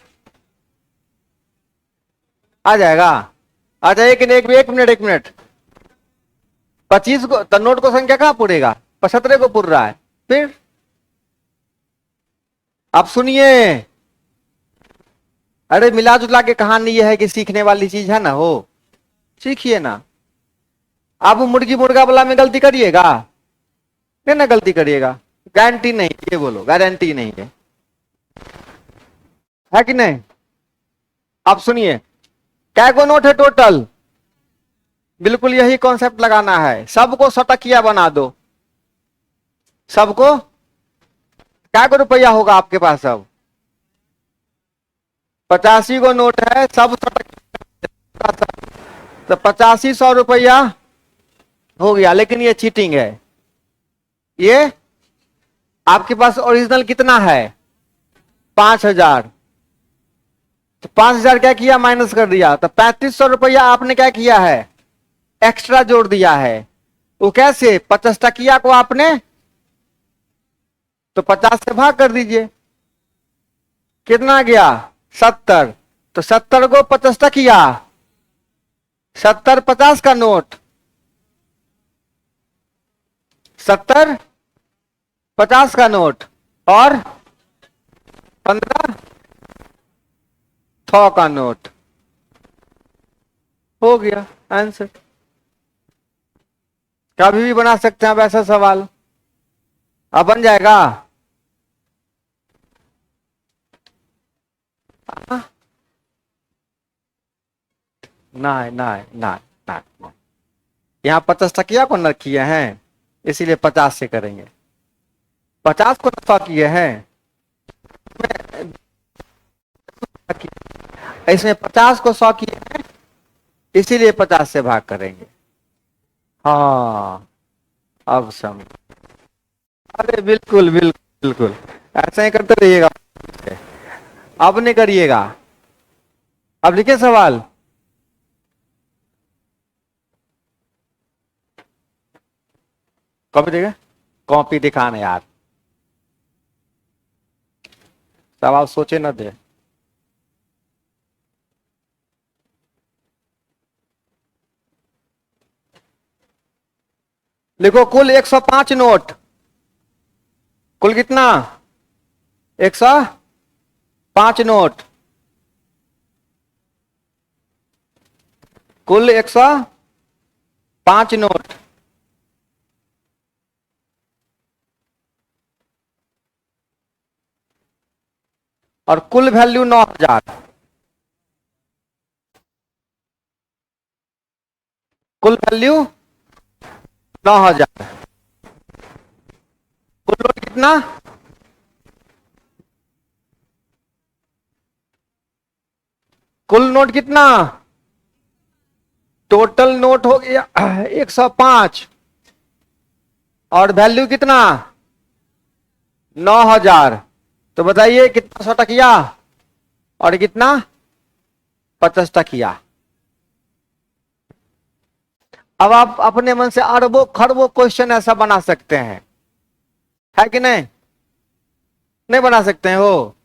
आ जाएगा। अच्छा एक मिनट 25 को तो नोट को संख्या कहां पूरेगा। 75 को पूर रहा है। फिर अब सुनिए, अरे मिला जुला के कहानी ये है कि सीखने वाली चीज है ना हो। सीखिए ना। आप मुर्गी मुर्गा वाला में गलती करिएगा नहीं ना, गलती करिएगा। गारंटी नहीं, ये बोलो गारंटी नहीं है कि नहीं। आप सुनिए, क्या को नोट है टोटल। बिल्कुल यही कॉन्सेप्ट लगाना है, सबको सटकिया बना दो। सबको क्या को रुपया होगा आपके पास अब। 85 को नोट है, सब सटकिया। तो 85 100 रुपया हो गया। लेकिन ये चीटिंग है। ये आपके पास ओरिजिनल कितना है 5,000। तो 5,000 क्या किया माइनस कर दिया। तो 3,500 रुपया आपने क्या किया है एक्स्ट्रा जोड़ दिया है। वो कैसे 50 टकिया को आपने तो 50 से भाग कर दीजिए। कितना गया 70। तो 70 को 50 टकिया 70 50 का नोट। 70 50 का नोट और 15 100 का नोट। हो गया आंसर। कभी भी बना सकते हैं आप ऐसा सवाल। अब बन जाएगा। नहीं नहीं नहीं नहीं, यहाँ 50 टकिया को न किए हैं इसीलिए 50 से करेंगे। 50 को नफा किए हैं इसमें 50 को 100 किए हैं इसीलिए 50 से भाग करेंगे। हाँ अब समझ। अरे बिल्कुल बिल्कुल बिल्कुल ऐसा ही करते रहिएगा। अब नहीं करिएगा। अब लिखे सवाल। कॉपी देगा। कॉपी दिखाना यार, सवाल सोचे न दे। लिखो कुल 105 नोट। कुल कितना 105 नोट। कुल 105 नोट। और कुल वैल्यू 9,000। कुल वैल्यू 9,000। कुल नोट कितना कुल नोट कितना टोटल नोट हो गया 105। और वैल्यू कितना 9000। तो बताइए कितना 100 टकिया और कितना 50 टकिया। अब आप अपने मन से अरबों खरबों क्वेश्चन ऐसा बना सकते हैं, है कि नहीं? नहीं बना सकते हैं हो?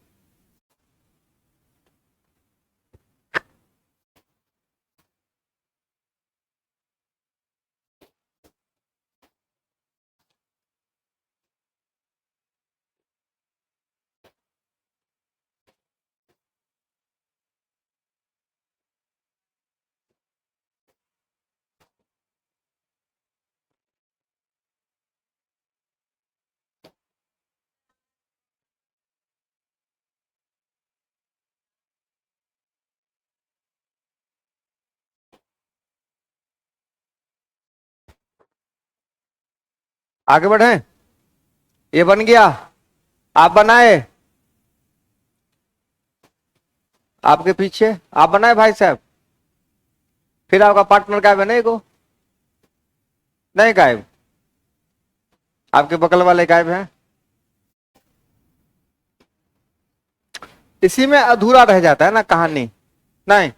आगे बढ़े। ये बन गया, आप बनाए, आपके पीछे आप बनाए भाई साहब। फिर आपका पार्टनर गायब है? नहीं को नहीं गायब, आपके बगल वाले गायब हैं। इसी में अधूरा रह जाता है ना कहानी। नहीं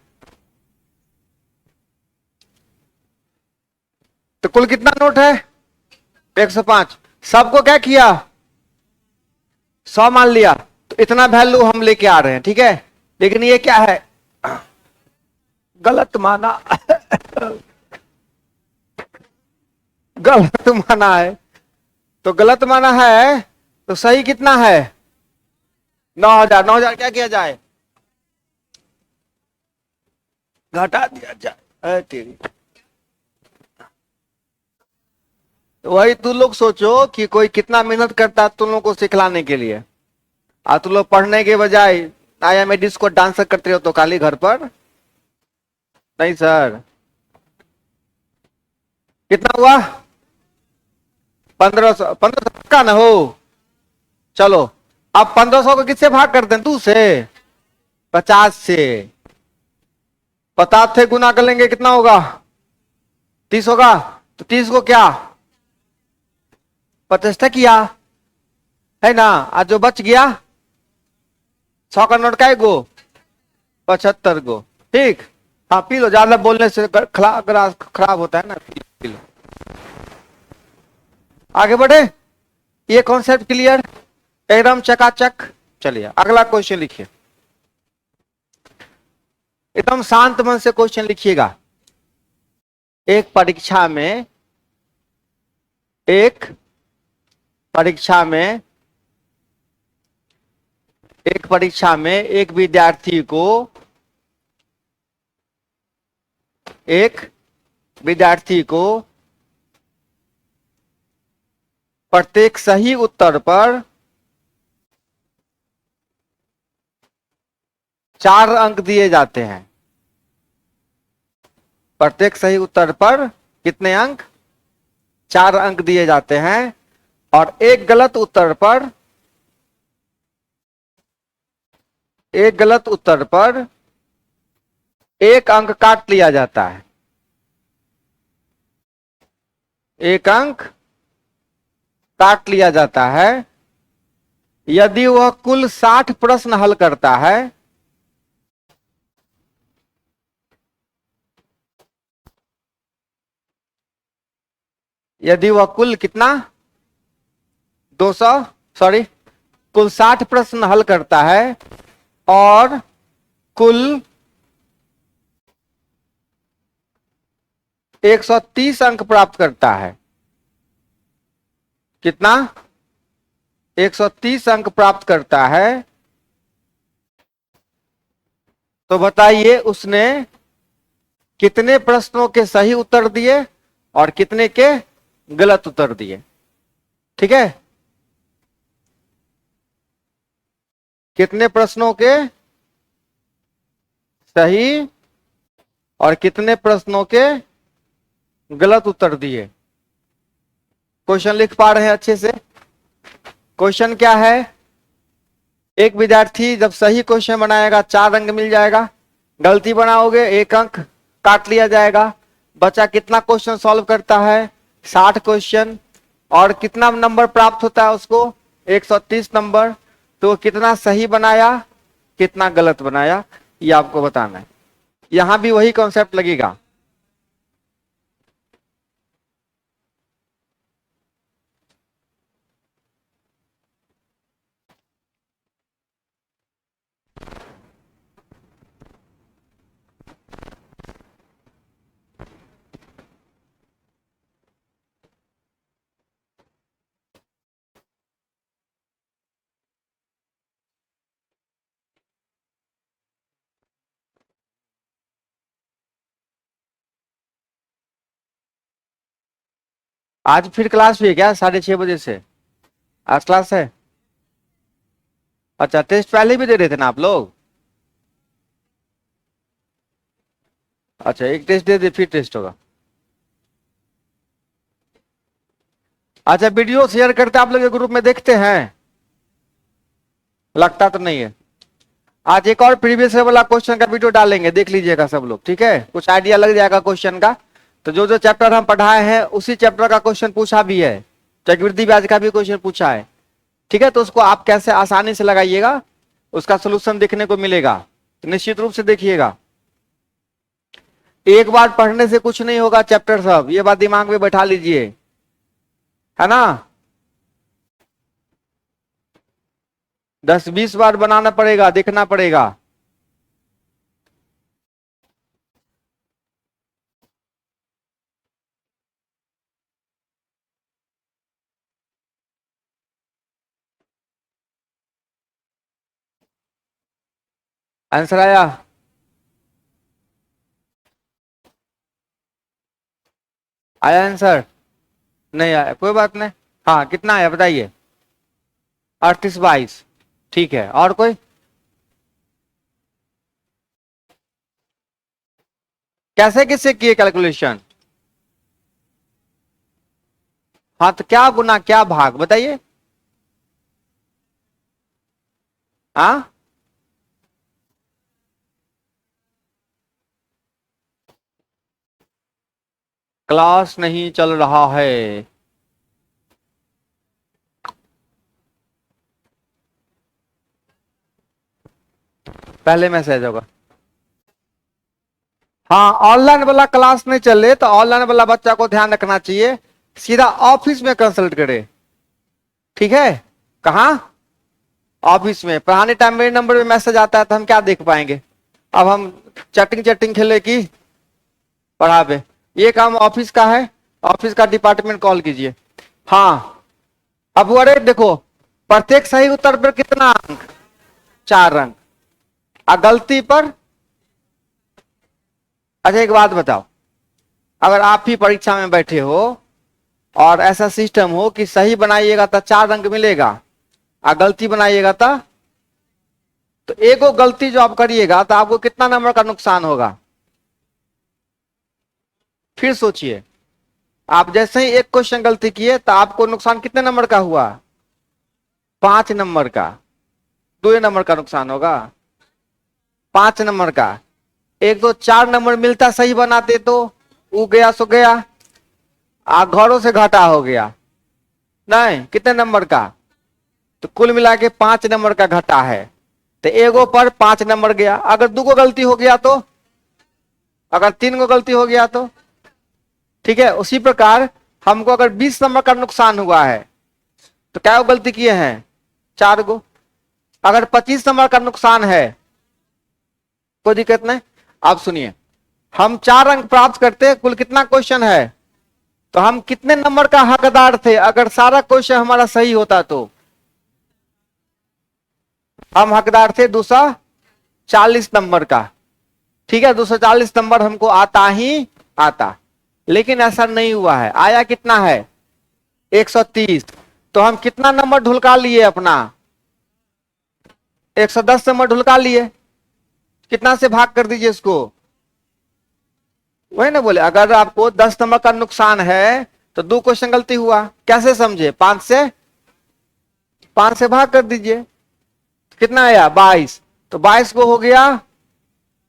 तो कुल कितना नोट है? 105। सबको क्या किया? 100 मान लिया। तो इतना वैल्यू हम लेके आ रहे हैं, ठीक है। लेकिन ये क्या है? गलत माना। गलत माना है। तो गलत माना है तो सही कितना है? 9000। 9000 क्या किया जाए? घटा दिया जाए। अरे तेरी, तो वही तुम लोग सोचो कि कोई कितना मेहनत करता है तुम लोग को सिखलाने के लिए, और तुम लोग पढ़ने के बजाय आया में डिस्को डांस करते हो तो खाली घर पर। नहीं सर। कितना हुआ? 1500। 1500 का ना हो। चलो अब 1500 को किससे भाग करते हैं? 2 से। 50 से। 50 से गुना कर लेंगे कितना होगा? 30 होगा। तो 30 को क्या 50 किया है ना? आज जो बच गया 100 का नोट का गो 75 गो। ठीक। हाँ पी लो, ज्यादा बोलने से खराब होता है ना। P low. आगे बढ़े। ये कॉन्सेप्ट क्लियर? एकदम चकाचक। चलिए अगला क्वेश्चन लिखिए। एकदम शांत मन से क्वेश्चन लिखिएगा। एक परीक्षा में एक परीक्षा में एक परीक्षा में एक विद्यार्थी को प्रत्येक सही उत्तर पर 4 अंक दिए जाते हैं। प्रत्येक सही उत्तर पर कितने अंक? 4 अंक दिए जाते हैं। और एक गलत उत्तर पर 1 अंक काट लिया जाता है। 1 अंक काट लिया जाता है यदि वह कुल 60 प्रश्न हल करता है। यदि वह कुल कितना 200 सॉरी कुल 60 प्रश्न हल करता है और कुल 130 अंक प्राप्त करता है। कितना? 130 अंक प्राप्त करता है। तो बताइए उसने कितने प्रश्नों के सही उत्तर दिए और कितने के गलत उत्तर दिए? ठीक है। कितने प्रश्नों के सही और कितने प्रश्नों के गलत उत्तर दिए? क्वेश्चन लिख पा रहे हैं अच्छे से? क्वेश्चन क्या है? एक विद्यार्थी जब सही क्वेश्चन बनाएगा 4 अंक मिल जाएगा, गलती बनाओगे 1 अंक काट लिया जाएगा। बच्चा कितना क्वेश्चन सॉल्व करता है? 60 क्वेश्चन। और कितना नंबर प्राप्त होता है उसको, 130 नंबर। तो कितना सही बनाया, कितना गलत बनाया, ये आपको बताना है। यहां भी वही कॉन्सेप्ट लगेगा। आज फिर क्लास भी है क्या 6:30 बजे से? आज क्लास है? अच्छा, टेस्ट पहले भी दे रहे थे ना आप लोग? अच्छा, एक टेस्ट दे दे फिर टेस्ट होगा। अच्छा, वीडियो शेयर करते आप लोग ग्रुप में देखते हैं? लगता तो नहीं है। आज एक और प्रीवियस वाला क्वेश्चन का वीडियो डालेंगे, देख लीजिएगा सब लोग, ठीक है? कुछ आइडिया लग जाएगा क्वेश्चन का। तो जो जो चैप्टर हम पढ़ाए हैं उसी चैप्टर का क्वेश्चन पूछा भी है, चक्रवृद्धि ब्याज का भी क्वेश्चन पूछा है, ठीक है? तो उसको आप कैसे आसानी से लगाइएगा, उसका सोल्यूशन देखने को मिलेगा, तो निश्चित रूप से देखिएगा। एक बार पढ़ने से कुछ नहीं होगा चैप्टर सब, ये बात दिमाग में बैठा लीजिए, है ना? 10-20 बार बनाना पड़ेगा, देखना पड़ेगा। आंसर आया? आया आंसर? नहीं आया, कोई बात नहीं। हाँ, कितना आया बताइए? 38-22, ठीक है। और कोई? कैसे किससे किए कैलकुलेशन? हाँ, तो क्या गुना क्या भाग बताइए? हाँ, क्लास नहीं चल रहा है। पहले मैसेज होगा। हाँ, ऑनलाइन वाला क्लास नहीं चले तो ऑनलाइन वाला बच्चा को ध्यान रखना चाहिए, सीधा ऑफिस में कंसल्ट करे, ठीक है? कहा? ऑफिस में। पढ़ाने टाइम मेरे नंबर पे मैसेज आता है तो हम क्या देख पाएंगे? अब हम चैटिंग चैटिंग खेले की पढ़ा पे? ये काम ऑफिस का है, ऑफिस का डिपार्टमेंट कॉल कीजिए। हाँ, अब अरे देखो, प्रत्येक सही उत्तर पर कितना अंक? 4 अंक। गलती पर? अच्छा, एक बात बताओ, अगर आप ही परीक्षा में बैठे हो और ऐसा सिस्टम हो कि सही बनाइएगा तो 4 अंक मिलेगा, और गलती बनाइएगा तो एगो गलती जो आप करिएगा तो आपको कितना नंबर का नुकसान होगा? फिर सोचिए, आप जैसे ही एक क्वेश्चन गलती किए तो आपको नुकसान कितने नंबर का हुआ? 5 नंबर का। 2 नंबर का नुकसान होगा, 5 नंबर का। एक तो 4 नंबर मिलता सही बनाते तो वो गया सो गया, घरों से घाटा हो गया। नहीं, कितने नंबर का? तो कुल मिला के 5 नंबर का घाटा है। तो एगो पर 5 नंबर गया। अगर 2 गो गलती हो गया तो, अगर 3 गो गलती हो गया तो, ठीक है? उसी प्रकार हमको अगर 20 नंबर का नुकसान हुआ है तो क्या गो गलती किए हैं? 4 गो। अगर 25 नंबर का नुकसान है, कोई दिक्कत नहीं। आप सुनिए, हम 4 अंक प्राप्त करते, कुल कितना क्वेश्चन है, तो हम कितने नंबर का हकदार थे अगर सारा क्वेश्चन हमारा सही होता तो? हम हकदार थे 240 नंबर का, ठीक है? 240 नंबर हमको आता ही आता, लेकिन ऐसा नहीं हुआ है। आया कितना है? 130। तो हम कितना नंबर ढुलका लिए अपना? 110 नंबर ढुलका लिए। कितना से भाग कर दीजिए इसको? वही ना बोले, अगर आपको 10 नंबर का नुकसान है तो 2 क्वेश्चन गलती हुआ, कैसे समझे? 5 से भाग कर दीजिए। कितना आया? 22। तो 22 को हो गया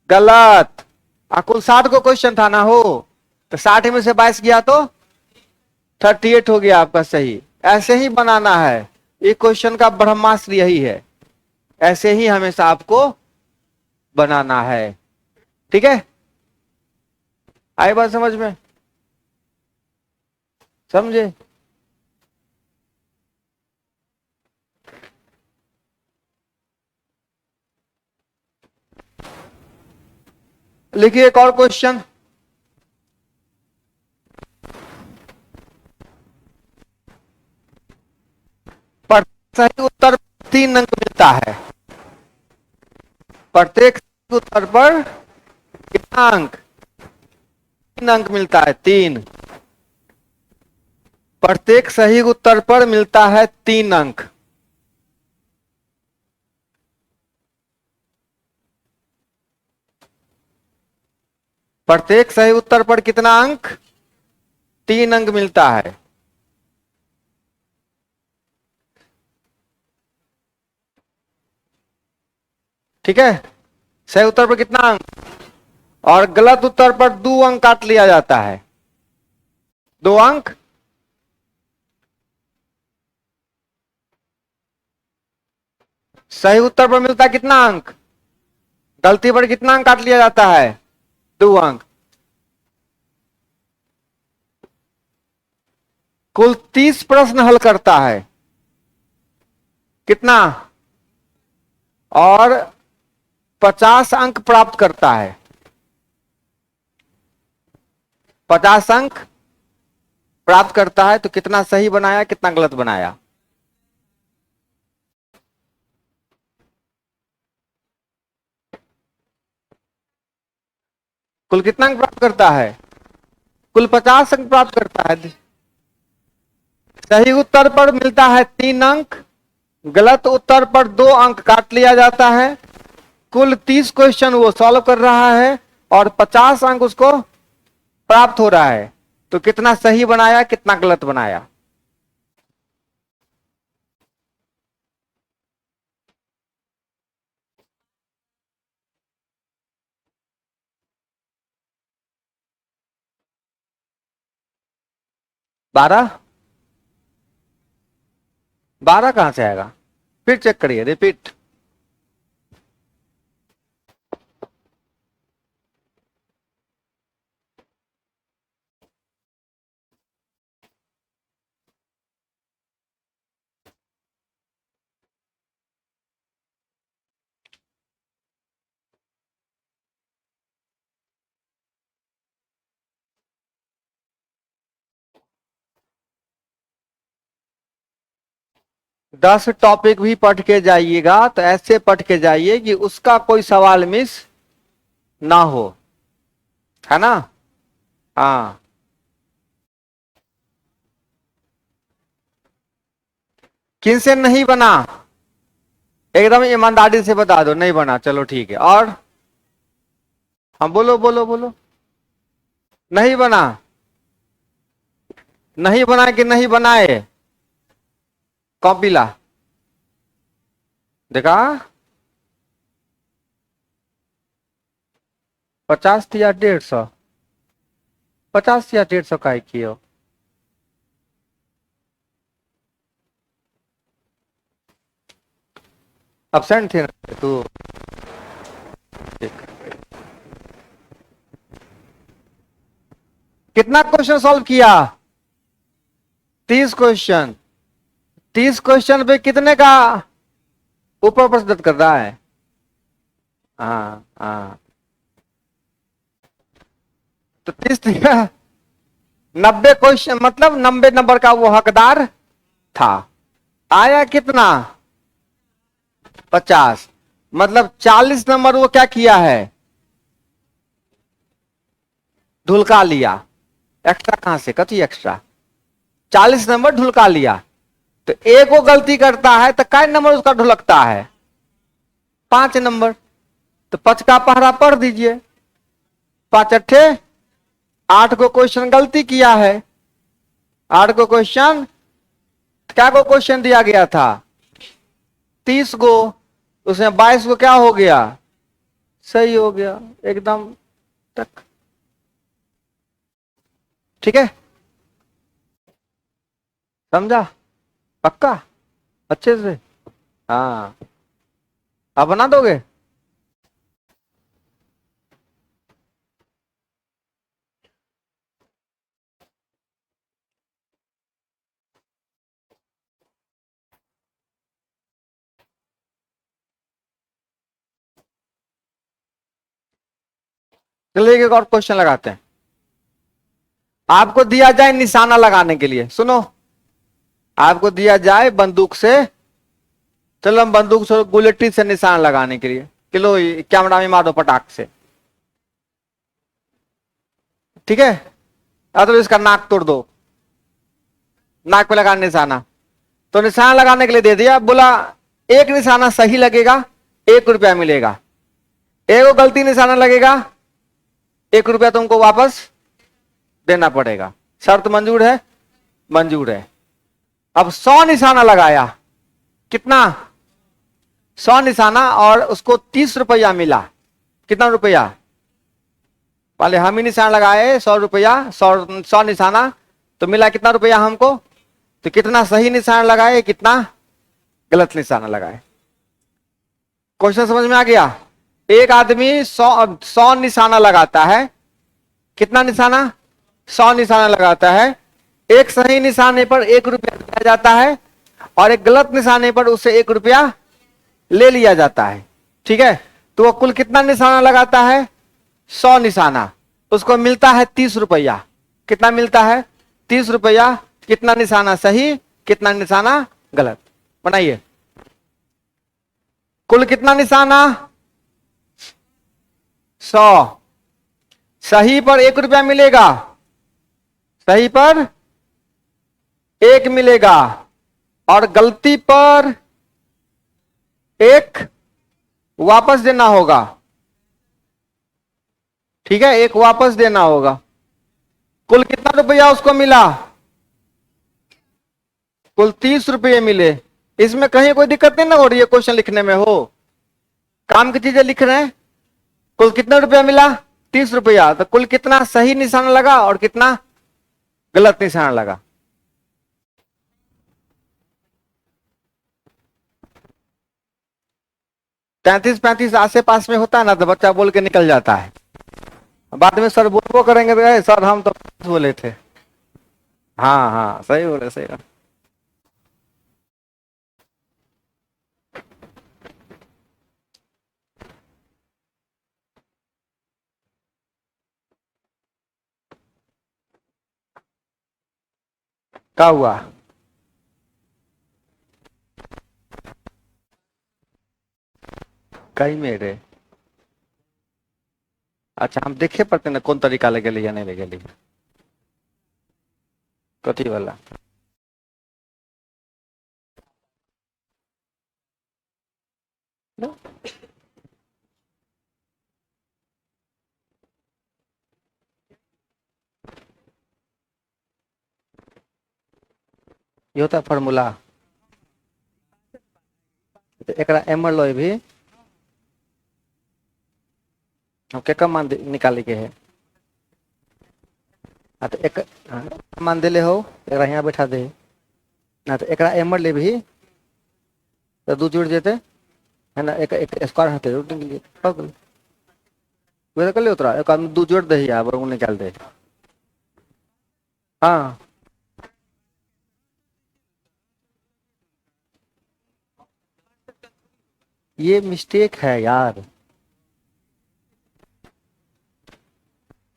गलत। कुल 60 को क्वेश्चन था ना हो, तो 60 में से 22 गया तो 38 हो गया आपका सही। ऐसे ही बनाना है, ये क्वेश्चन का ब्रह्मास्त्र यही है, ऐसे ही हमेशा आपको बनाना है। ठीक है, आई बात समझ में? समझे? लिखिए एक और क्वेश्चन। पर सही उत्तर 3 अंक मिलता है। प्रत्येक सही उत्तर पर कितना अंक? 3 अंक मिलता है, 3। प्रत्येक सही उत्तर पर मिलता है 3 अंक। प्रत्येक सही उत्तर पर कितना अंक? 3 अंक मिलता है। ठीक है, सही उत्तर पर कितना अंक, और गलत उत्तर पर 2 अंक काट लिया जाता है, 2 अंक। सही उत्तर पर मिलता है कितना अंक, गलती पर कितना अंक काट लिया जाता है, 2 अंक। कुल 30 प्रश्न हल करता है, कितना, और 50 अंक प्राप्त करता है। 50 अंक प्राप्त करता है, तो कितना सही बनाया कितना गलत बनाया? कुल कितना अंक प्राप्त करता है? कुल 50 अंक प्राप्त करता है। सही उत्तर पर मिलता है 3 अंक, गलत उत्तर पर 2 अंक काट लिया जाता है। कुल 30 क्वेश्चन वो सॉल्व कर रहा है और 50 अंक उसको प्राप्त हो रहा है। तो कितना सही बनाया कितना गलत बनाया? बारह। 12 कहां से आएगा? फिर चेक करिए, रिपीट। दस टॉपिक भी पढ़ के जाइएगा तो ऐसे पढ़ के जाइए कि उसका कोई सवाल मिस ना हो, है ना? हाँ। किन से नहीं बना? एकदम ईमानदारी से बता दो, नहीं बना, चलो ठीक है। और हाँ, बोलो बोलो बोलो। नहीं बना? नहीं बना कि नहीं बनाए? कॉपी ला, देखा? 50 या 150? 50 या 150 का ही किए? अब्सेंट थे ना तू? कितना क्वेश्चन सॉल्व किया? 30 क्वेश्चन। 30 क्वेश्चन पे कितने का ऊपर प्रश्न कर रहा है? हाँ हाँ, तो 30 दिया, 90 क्वेश्चन, मतलब 90 नंबर का वो हकदार था। आया कितना? 50। मतलब 40 नंबर वो क्या किया है, ढुलका लिया। एक्स्ट्रा कहां से, कथी एक्स्ट्रा? 40 नंबर ढुलका लिया। तो एक वो गलती करता है तो कै नंबर उसका ढुलकता है? 5 नंबर। तो 5 का पहरा पढ़ दीजिए, 5 अट्ठे 8 को क्वेश्चन गलती किया है। 8 को क्वेश्चन, क्या को क्वेश्चन दिया गया था? 30 गो, उसमें 22 को क्या हो गया, सही हो गया एकदम तक। ठीक है। समझा? पक्का? अच्छे से? हाँ, आप बना दोगे? चलिए एक और क्वेश्चन लगाते हैं। आपको दिया जाए निशाना लगाने के लिए, सुनो, आपको दिया जाए बंदूक से, चलो हम बंदूक से गुलेटी से निशाना लगाने के लिए, किलो कैमरा में मारो पटाख से, ठीक है? तो इसका नाक तोड़ दो, नाक पे लगाने निशाना, तो निशाना लगाने के लिए दे दिया, बोला एक निशाना सही लगेगा 1 रुपया मिलेगा, एक गलती निशाना लगेगा 1 रुपया तुमको वापस देना पड़ेगा। शर्त मंजूर है? मंजूर है। अब 100 निशाना लगाया, कितना? 100 निशाना, और उसको 30 रुपया मिला। कितना रुपया? पहले हम ही निशाना लगाए 100 रुपया, 100 निशाना, तो मिला कितना रुपया हमको? तो कितना सही निशाना लगाए, कितना गलत निशाना लगाए? क्वेश्चन समझ में आ गया? एक आदमी 100 निशाना लगाता है, कितना निशाना? 100 निशाना लगाता है, एक सही निशाने पर 1 रुपया दिया जाता है, और एक गलत निशाने पर उससे 1 रुपया ले लिया जाता है, ठीक है? तो वो कुल कितना निशाना लगाता है? 100 निशाना, उसको मिलता है 30 रुपया। कितना मिलता है? 30 रुपया। कितना निशाना सही, कितना निशाना गलत? बनाइए। कुल कितना निशाना? 100। सही पर 1 रुपया मिलेगा, सही पर 1 मिलेगा, और गलती पर 1 वापस देना होगा, ठीक है? 1 वापस देना होगा। कुल कितना रुपया उसको मिला? कुल 30 रुपये मिले। इसमें कहीं कोई दिक्कत नहीं ना हो रही है क्वेश्चन लिखने में? हो, काम की चीजें लिख रहे हैं। कुल कितना रुपया मिला? 30 रुपया। तो कुल कितना सही निशाना लगा और कितना गलत निशाना लगा? तैतीस 35 आसे पास में होता है ना, तो बच्चा बोल के निकल जाता है, बाद में सर बोलबो करेंगे तो सर हम तो बोले थे। हाँ हाँ, सही बोले, सही बोले। क्या हुआ? कई मेरे, अच्छा हम देखे पड़ते ना कौन तरीका लगे या नहीं लगे, कथी वाला? ये होता है फॉर्मूला। तो एकरा एमर लो भी हम के मान निकाले के है। तो एक मान दिले हो, एक यहाँ बैठा दे ना, तो एकरा एमर ले भी तो 2 जुड़ जेते है ना, एक एक स्क्वायर हटे वे कर ले उतरा, एक आदमी 2 जोड़ दे यहाँ पर निकाल दे। हाँ, ये मिस्टेक है यार,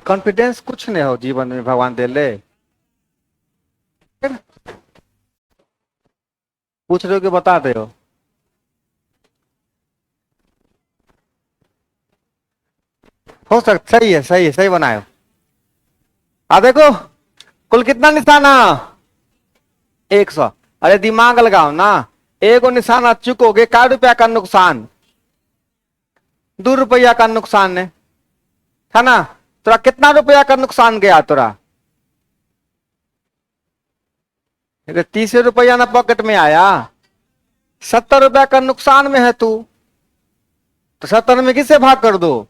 कॉन्फिडेंस कुछ नहीं हो जीवन में भगवान दे ले। पूछ रहे हो कि बता दे हो सकता, सही है, सही है, सही बनाए। देखो कुल कितना निशाना? 100। अरे दिमाग लगाओ ना, एगो निशाना चुकोगे, क्या रुपया का नुकसान? 2 रुपया का नुकसान है, था ना? तोरा कितना रुपया का नुकसान गया तोरा? 30 रुपया ना पॉकेट में आया, 70 रुपया का नुकसान में है तू, तो 70 में किससे भाग कर दो?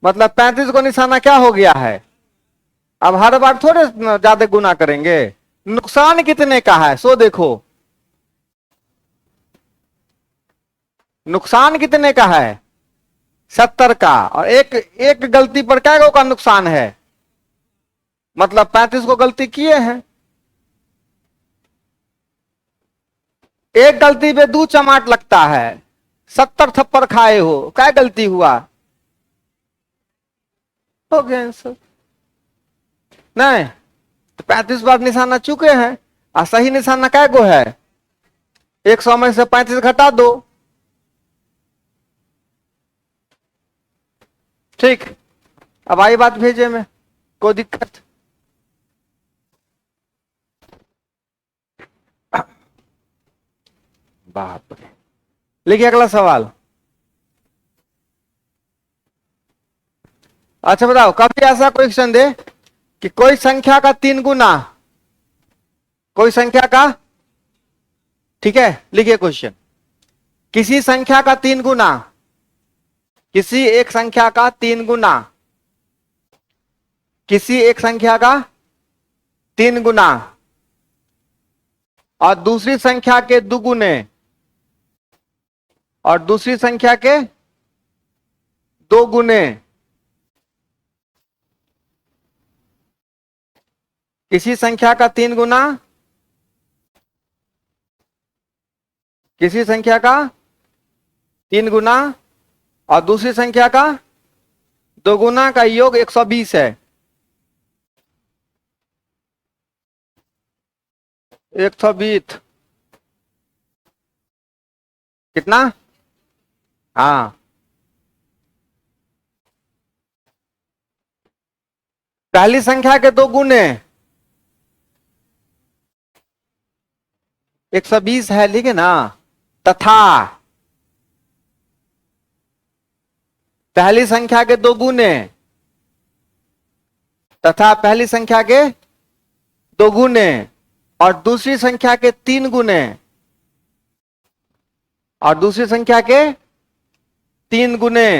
मतलब 35 को निशाना क्या हो गया है? अब हर बार थोड़े ज्यादा गुना करेंगे, नुकसान कितने का है सो देखो, नुकसान कितने का है 70 का, और एक एक गलती पर क्या गो का नुकसान है, मतलब 35 को गलती किए हैं, एक गलती पे 2 चमाट लगता है, 70 थप्पड़ खाए हो, क्या गलती हुआ, हो गया आंसर। नहीं तो 35 बार निशाना चुके हैं, और सही निशाना क्या गो है, 100 में से 35 घटा दो, ठीक। अब आई बात भेजे में, कोई दिक्कत, बाप रे। लिखिए अगला सवाल। अच्छा बताओ, कभी ऐसा कोई क्वेश्चन दे कि कोई संख्या का 3 गुना, कोई संख्या का, ठीक है लिखिए क्वेश्चन, किसी संख्या का 3 गुना, किसी एक संख्या का 3 गुना, किसी एक संख्या का 3 गुना और दूसरी संख्या के 2 गुने, और दूसरी संख्या के 2 गुने, किसी संख्या का 3 गुना, किसी संख्या का 3 गुना और दूसरी संख्या का 2 गुना का योग 120 है, 120 कितना, हाँ पहली संख्या के 2 गुने 120 है, लिखे ना, तथा पहली संख्या के 2 गुने, तथा पहली संख्या के 2 गुने और दूसरी संख्या के 3 गुने, और दूसरी संख्या के 3 गुने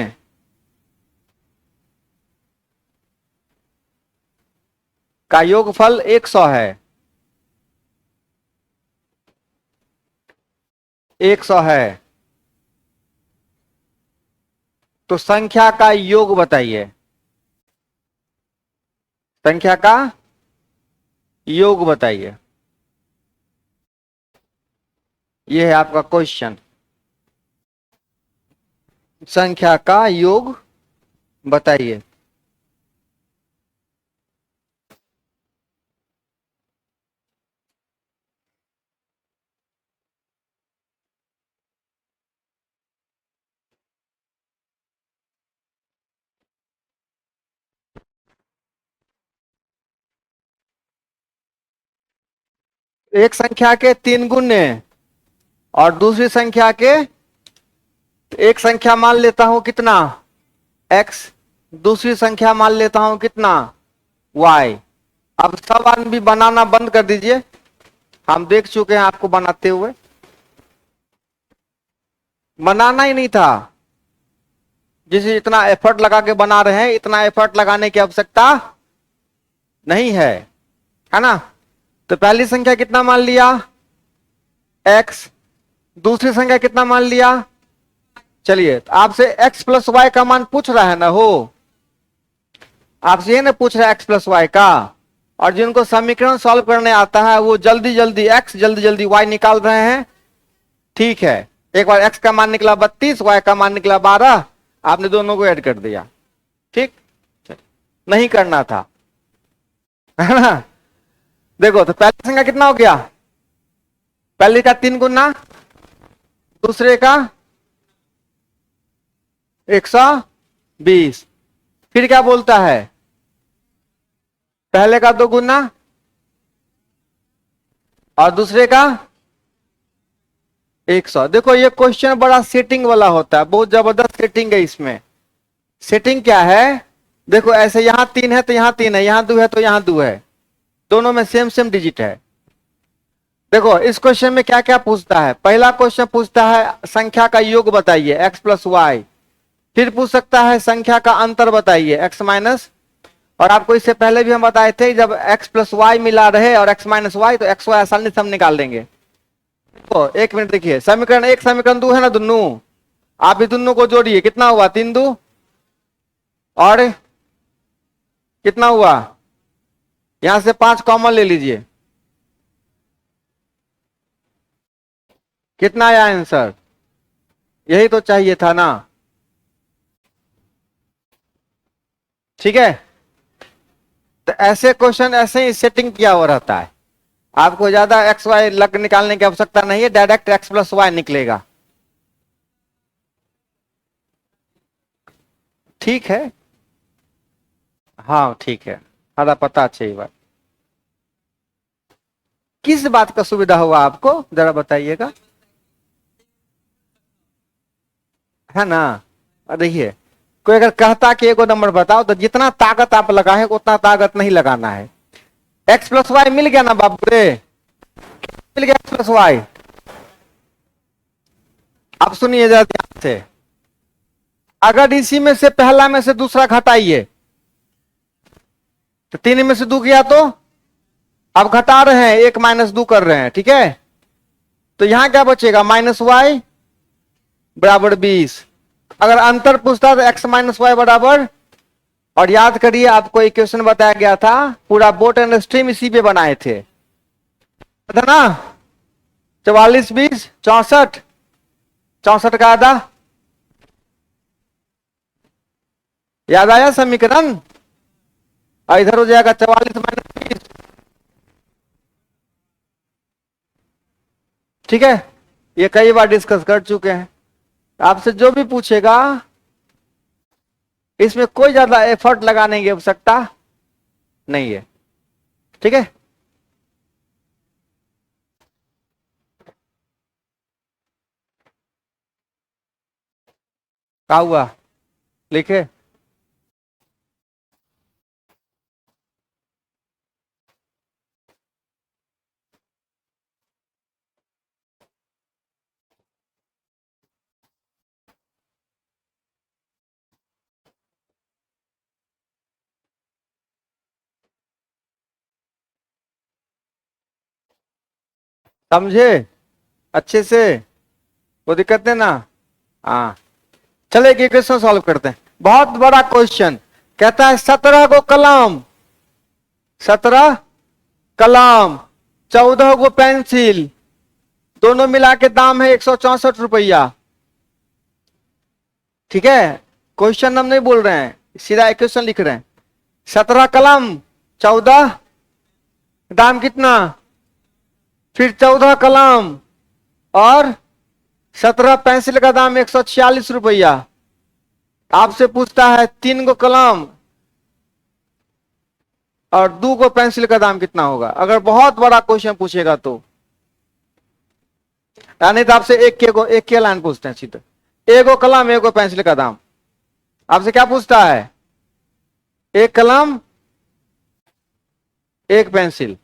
का योगफल 100 है, 100 है, तो संख्या का योग बताइए, संख्या का योग बताइए, यह है आपका क्वेश्चन, संख्या का योग बताइए। एक संख्या के 3 गुने और दूसरी संख्या के, एक संख्या मान लेता हूं कितना x, दूसरी संख्या मान लेता हूं कितना y। अब सब आदमी बनाना बंद कर दीजिए, हम देख चुके हैं आपको बनाते हुए, बनाना ही नहीं था, जिसे इतना एफर्ट लगा के बना रहे हैं, इतना एफर्ट लगाने की आवश्यकता नहीं है ना। तो पहली संख्या कितना मान लिया x, दूसरी संख्या कितना मान लिया, चलिए तो आपसे x प्लस वाई का मान पूछ रहा है ना, हो आपसे ये ना पूछ रहा है x प्लस वाई का, और जिनको समीकरण सॉल्व करने आता है वो जल्दी जल्दी x जल्दी जल्दी y निकाल रहे हैं, ठीक है। एक बार x का मान निकला 32, y का मान निकला 12, आपने दोनों को ऐड कर दिया, ठीक, नहीं करना था, है ना। देखो तो पहली संख्या कितना हो गया, पहले का 3 गुना, दूसरे का 120, फिर क्या बोलता है, पहले का 2 गुना और दूसरे का 100। देखो ये क्वेश्चन बड़ा सेटिंग वाला होता है, बहुत जबरदस्त सेटिंग है इसमें। सेटिंग क्या है, देखो ऐसे यहां 3 है तो यहां 3 है, यहां 2 है तो यहां 2 है, दोनों में सेम सेम डिजिट है। देखो इस क्वेश्चन में क्या क्या पूछता है, पहला क्वेश्चन पूछता है संख्या का योग बताइए x प्लस वाई, फिर पूछ सकता है संख्या का अंतर बताइए x माइनस और आपको इससे पहले भी हम बताए थे जब x प्लस वाई मिला रहे और x माइनस वाई तो x वाई आसानी से हम निकाल देंगे। तो एक मिनट देखिए, समीकरण एक समीकरण दो है ना दोनों, आप भी दोनों को जोड़िए, कितना हुआ 3 2 और कितना हुआ, यहां से 5 कॉमन ले लीजिए, कितना आया आंसर, यही तो चाहिए था ना। ठीक है, तो ऐसे क्वेश्चन ऐसे ही सेटिंग किया हुआ रहता है, आपको ज्यादा एक्स वाई लग निकालने की आवश्यकता नहीं है, डायरेक्ट एक्स प्लस वाई निकलेगा। ठीक है, हाँ ठीक है, सारा पता चाहिए बात। किस बात का सुविधा हुआ आपको जरा बताइएगा, है ना। देखिए, कोई अगर कहता कि एगो नंबर बताओ तो जितना ताकत आप लगाए उतना ताकत नहीं लगाना है। एक्स प्लस वाई मिल गया ना बाबू रे, मिल गया एक्स प्लस वाई। अब सुनिए जरा ध्यान से, अगर इसी में से पहला में से दूसरा घटाइए तो 3 में से 2 गया, तो अब घटा रहे हैं 1 माइनस 2 कर रहे हैं, ठीक है। तो यहां क्या बचेगा, माइनस वाई बराबर 20। अगर अंतर पूछता तो एक्स माइनस वाई बराबर, और याद करिए आपको इक्वेशन बताया गया था, पूरा बोट एंड स्ट्रीम इसी पे बनाए थे, था ना। 44 20 64, 64 का आधा, याद आया समीकरण, और इधर हो जाएगा 44 माइनस 20। ठीक है, ये कई बार डिस्कस कर चुके हैं, आपसे जो भी पूछेगा इसमें कोई ज्यादा एफर्ट लगाने की आवश्यकता नहीं है। ठीक है, क्या हुआ लिखे, समझे अच्छे से, कोई दिक्कत नहीं ना। हाँ, चले एक क्वेश्चन सॉल्व करते हैं, बहुत बड़ा क्वेश्चन। कहता है 17 को कलम, 17 कलम, 14 को पेंसिल, दोनों मिला के दाम है 164 रुपया। ठीक है, क्वेश्चन हम नहीं बोल रहे हैं, सीधा इक्वेशन लिख रहे हैं। 17 कलम, 14, दाम कितना, फिर 14 कलम और 17 पेंसिल का दाम 146 रुपया। आपसे पूछता है 3 को कलम और 2 को पेंसिल का दाम कितना होगा, अगर बहुत बड़ा क्वेश्चन पूछेगा तो। यानी तो आपसे एक के लाइन पूछते हैं सीधे, एगो कलम एगो पेंसिल का दाम। आपसे क्या पूछता है, एक कलम एक पेंसिल,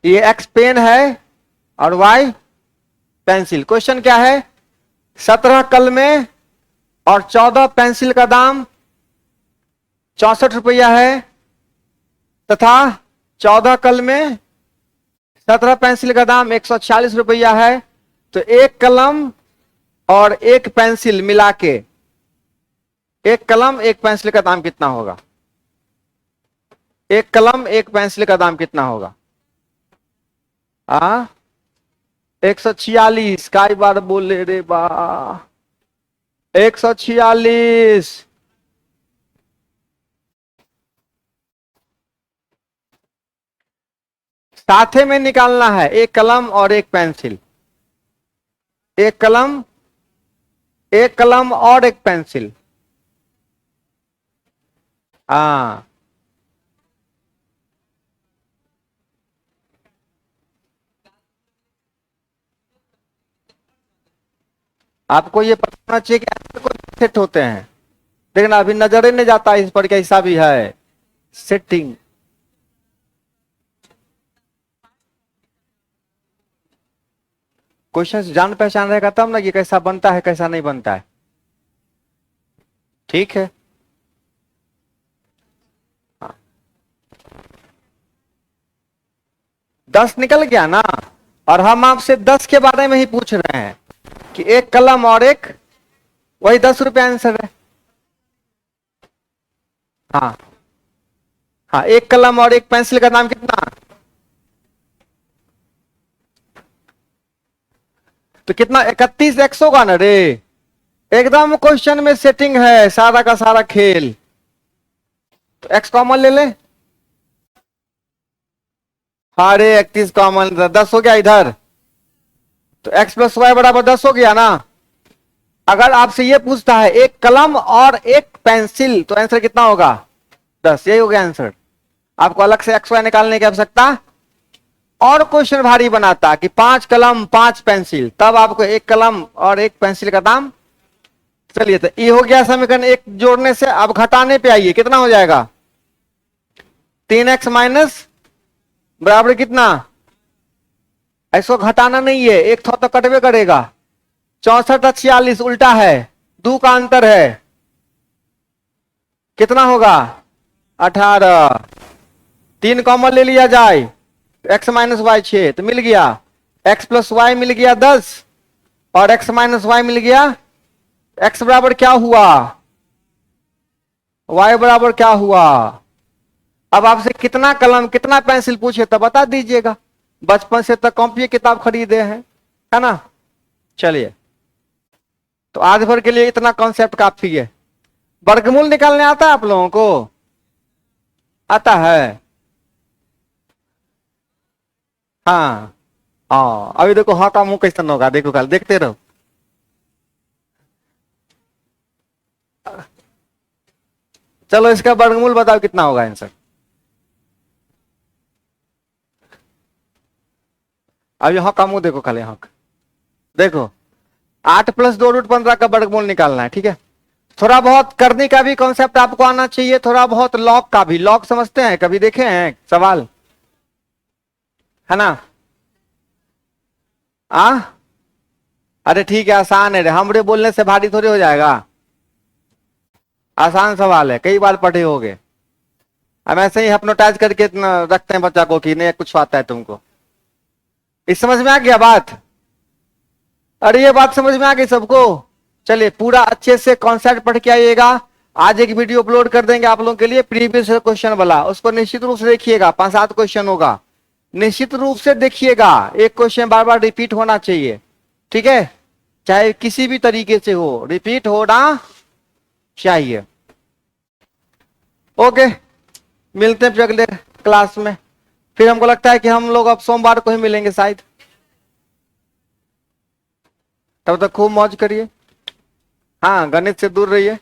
ये एक्स पेन है और वाई पेंसिल। क्वेश्चन क्या है, 17 कलमें और 14 पेंसिल का दाम 64 रुपया है, तथा 14 कलमें 17 पेंसिल का दाम 146 रुपया है। तो एक कलम और एक पेंसिल मिला के, एक कलम एक पेंसिल का दाम कितना होगा, एक कलम एक पेंसिल का दाम कितना होगा। 146, कई बार बोले रे बा, 146। साथे में निकालना है, एक कलम और एक पेंसिल, एक कलम, एक कलम और एक पेंसिल। हाँ, आपको ये पता होना चाहिए कि ऐसे कोई सेट होते हैं, लेकिन अभी नजर ही नहीं जाता इस पर कैसा भी है सेटिंग। क्वेश्चन जान पहचान रहेगा तब ना कि कैसा बनता है कैसा नहीं बनता है। ठीक है, 10 निकल गया ना। और हम आपसे 10 के बारे में ही पूछ रहे हैं कि एक कलम और एक, वही 10 रुपये आंसर है। हाँ हाँ, एक कलम और एक पेंसिल का दाम कितना? तो कितना? 31x होगा ना रे। एकदम क्वेश्चन में सेटिंग है सारा का सारा खेल। तो x कॉमन ले ले। हाँ रे, 31 कॉमन, 10 हो गया इधर। तो x प्लस वाई बराबर 10 हो गया ना। अगर आपसे ये पूछता है एक कलम और एक पेंसिल, तो आंसर कितना होगा? 10। यही हो गया आंसर। आपको अलग से एक्स वाई निकालने की आवश्यकता, और क्वेश्चन भारी बनाता कि 5 कलम 5 पेंसिल, तब आपको एक कलम और एक पेंसिल का दाम। चलिए, तो ये हो गया समीकरण एक जोड़ने से। अब घटाने पे आइए, कितना हो जाएगा? 3x माइनस बराबर कितना? इसको घटाना नहीं है, एक थोड़ा तो कटवे करेगा। 64 और 46 उल्टा है, 2 का अंतर है, कितना होगा? 18। 3 कॉमन ले लिया जाए, x माइनस वाई 6, तो मिल गया x प्लस वाई मिल गया 10, और x माइनस वाई मिल गया। x बराबर क्या हुआ? y बराबर क्या हुआ? अब आपसे कितना कलम कितना पेंसिल पूछे तो बता दीजिएगा। बचपन से तक कॉपी किताब खरीदे हैं, है ना। चलिए, तो आज भर के लिए इतना कॉन्सेप्ट काफी है। वर्गमूल निकालने आता है आप लोगों को? आता है? हाँ हाँ, अभी देखो हाँ का मुंह कैसा होगा, देखो कल देखते रहो। चलो, इसका वर्गमूल बताओ कितना होगा आंसर। अब यहाँ का मुंह देखो, खाली यहाँ का देखो। 8 प्लस 2 रूट 15 का वर्गमूल निकालना है, ठीक है। थोड़ा बहुत करने का भी कॉन्सेप्ट आपको आना चाहिए, थोड़ा बहुत लॉग का भी। लॉग समझते हैं? कभी देखे हैं सवाल, है ना? आ अरे ठीक है, आसान है रे, हमरे बोलने से भारी थोड़ी हो जाएगा। आसान सवाल है, कई बार पढ़े होगे। हम ऐसे ही हिप्नोटाइज करके रखते हैं बच्चा को कि नहीं कुछ आता है तुमको। इस समझ में आ गया बात? अरे ये बात समझ में आ गई सबको? चलिए, पूरा अच्छे से कॉन्सेप्ट पढ़ के आइएगा। आज एक वीडियो अपलोड कर देंगे आप लोगों के लिए प्रीवियस क्वेश्चन वाला, उसको निश्चित रूप से देखिएगा। 5-7 क्वेश्चन होगा, निश्चित रूप से देखिएगा। एक क्वेश्चन बार बार रिपीट होना चाहिए, ठीक है, चाहे किसी भी तरीके से हो, रिपीट होना चाहिए। ओके, मिलते हैं फिर अगले क्लास में। फिर हमको लगता है कि हम लोग अब सोमवार को ही मिलेंगे शायद। तब तक खूब मौज करिए। हाँ, गणित से दूर रहिए।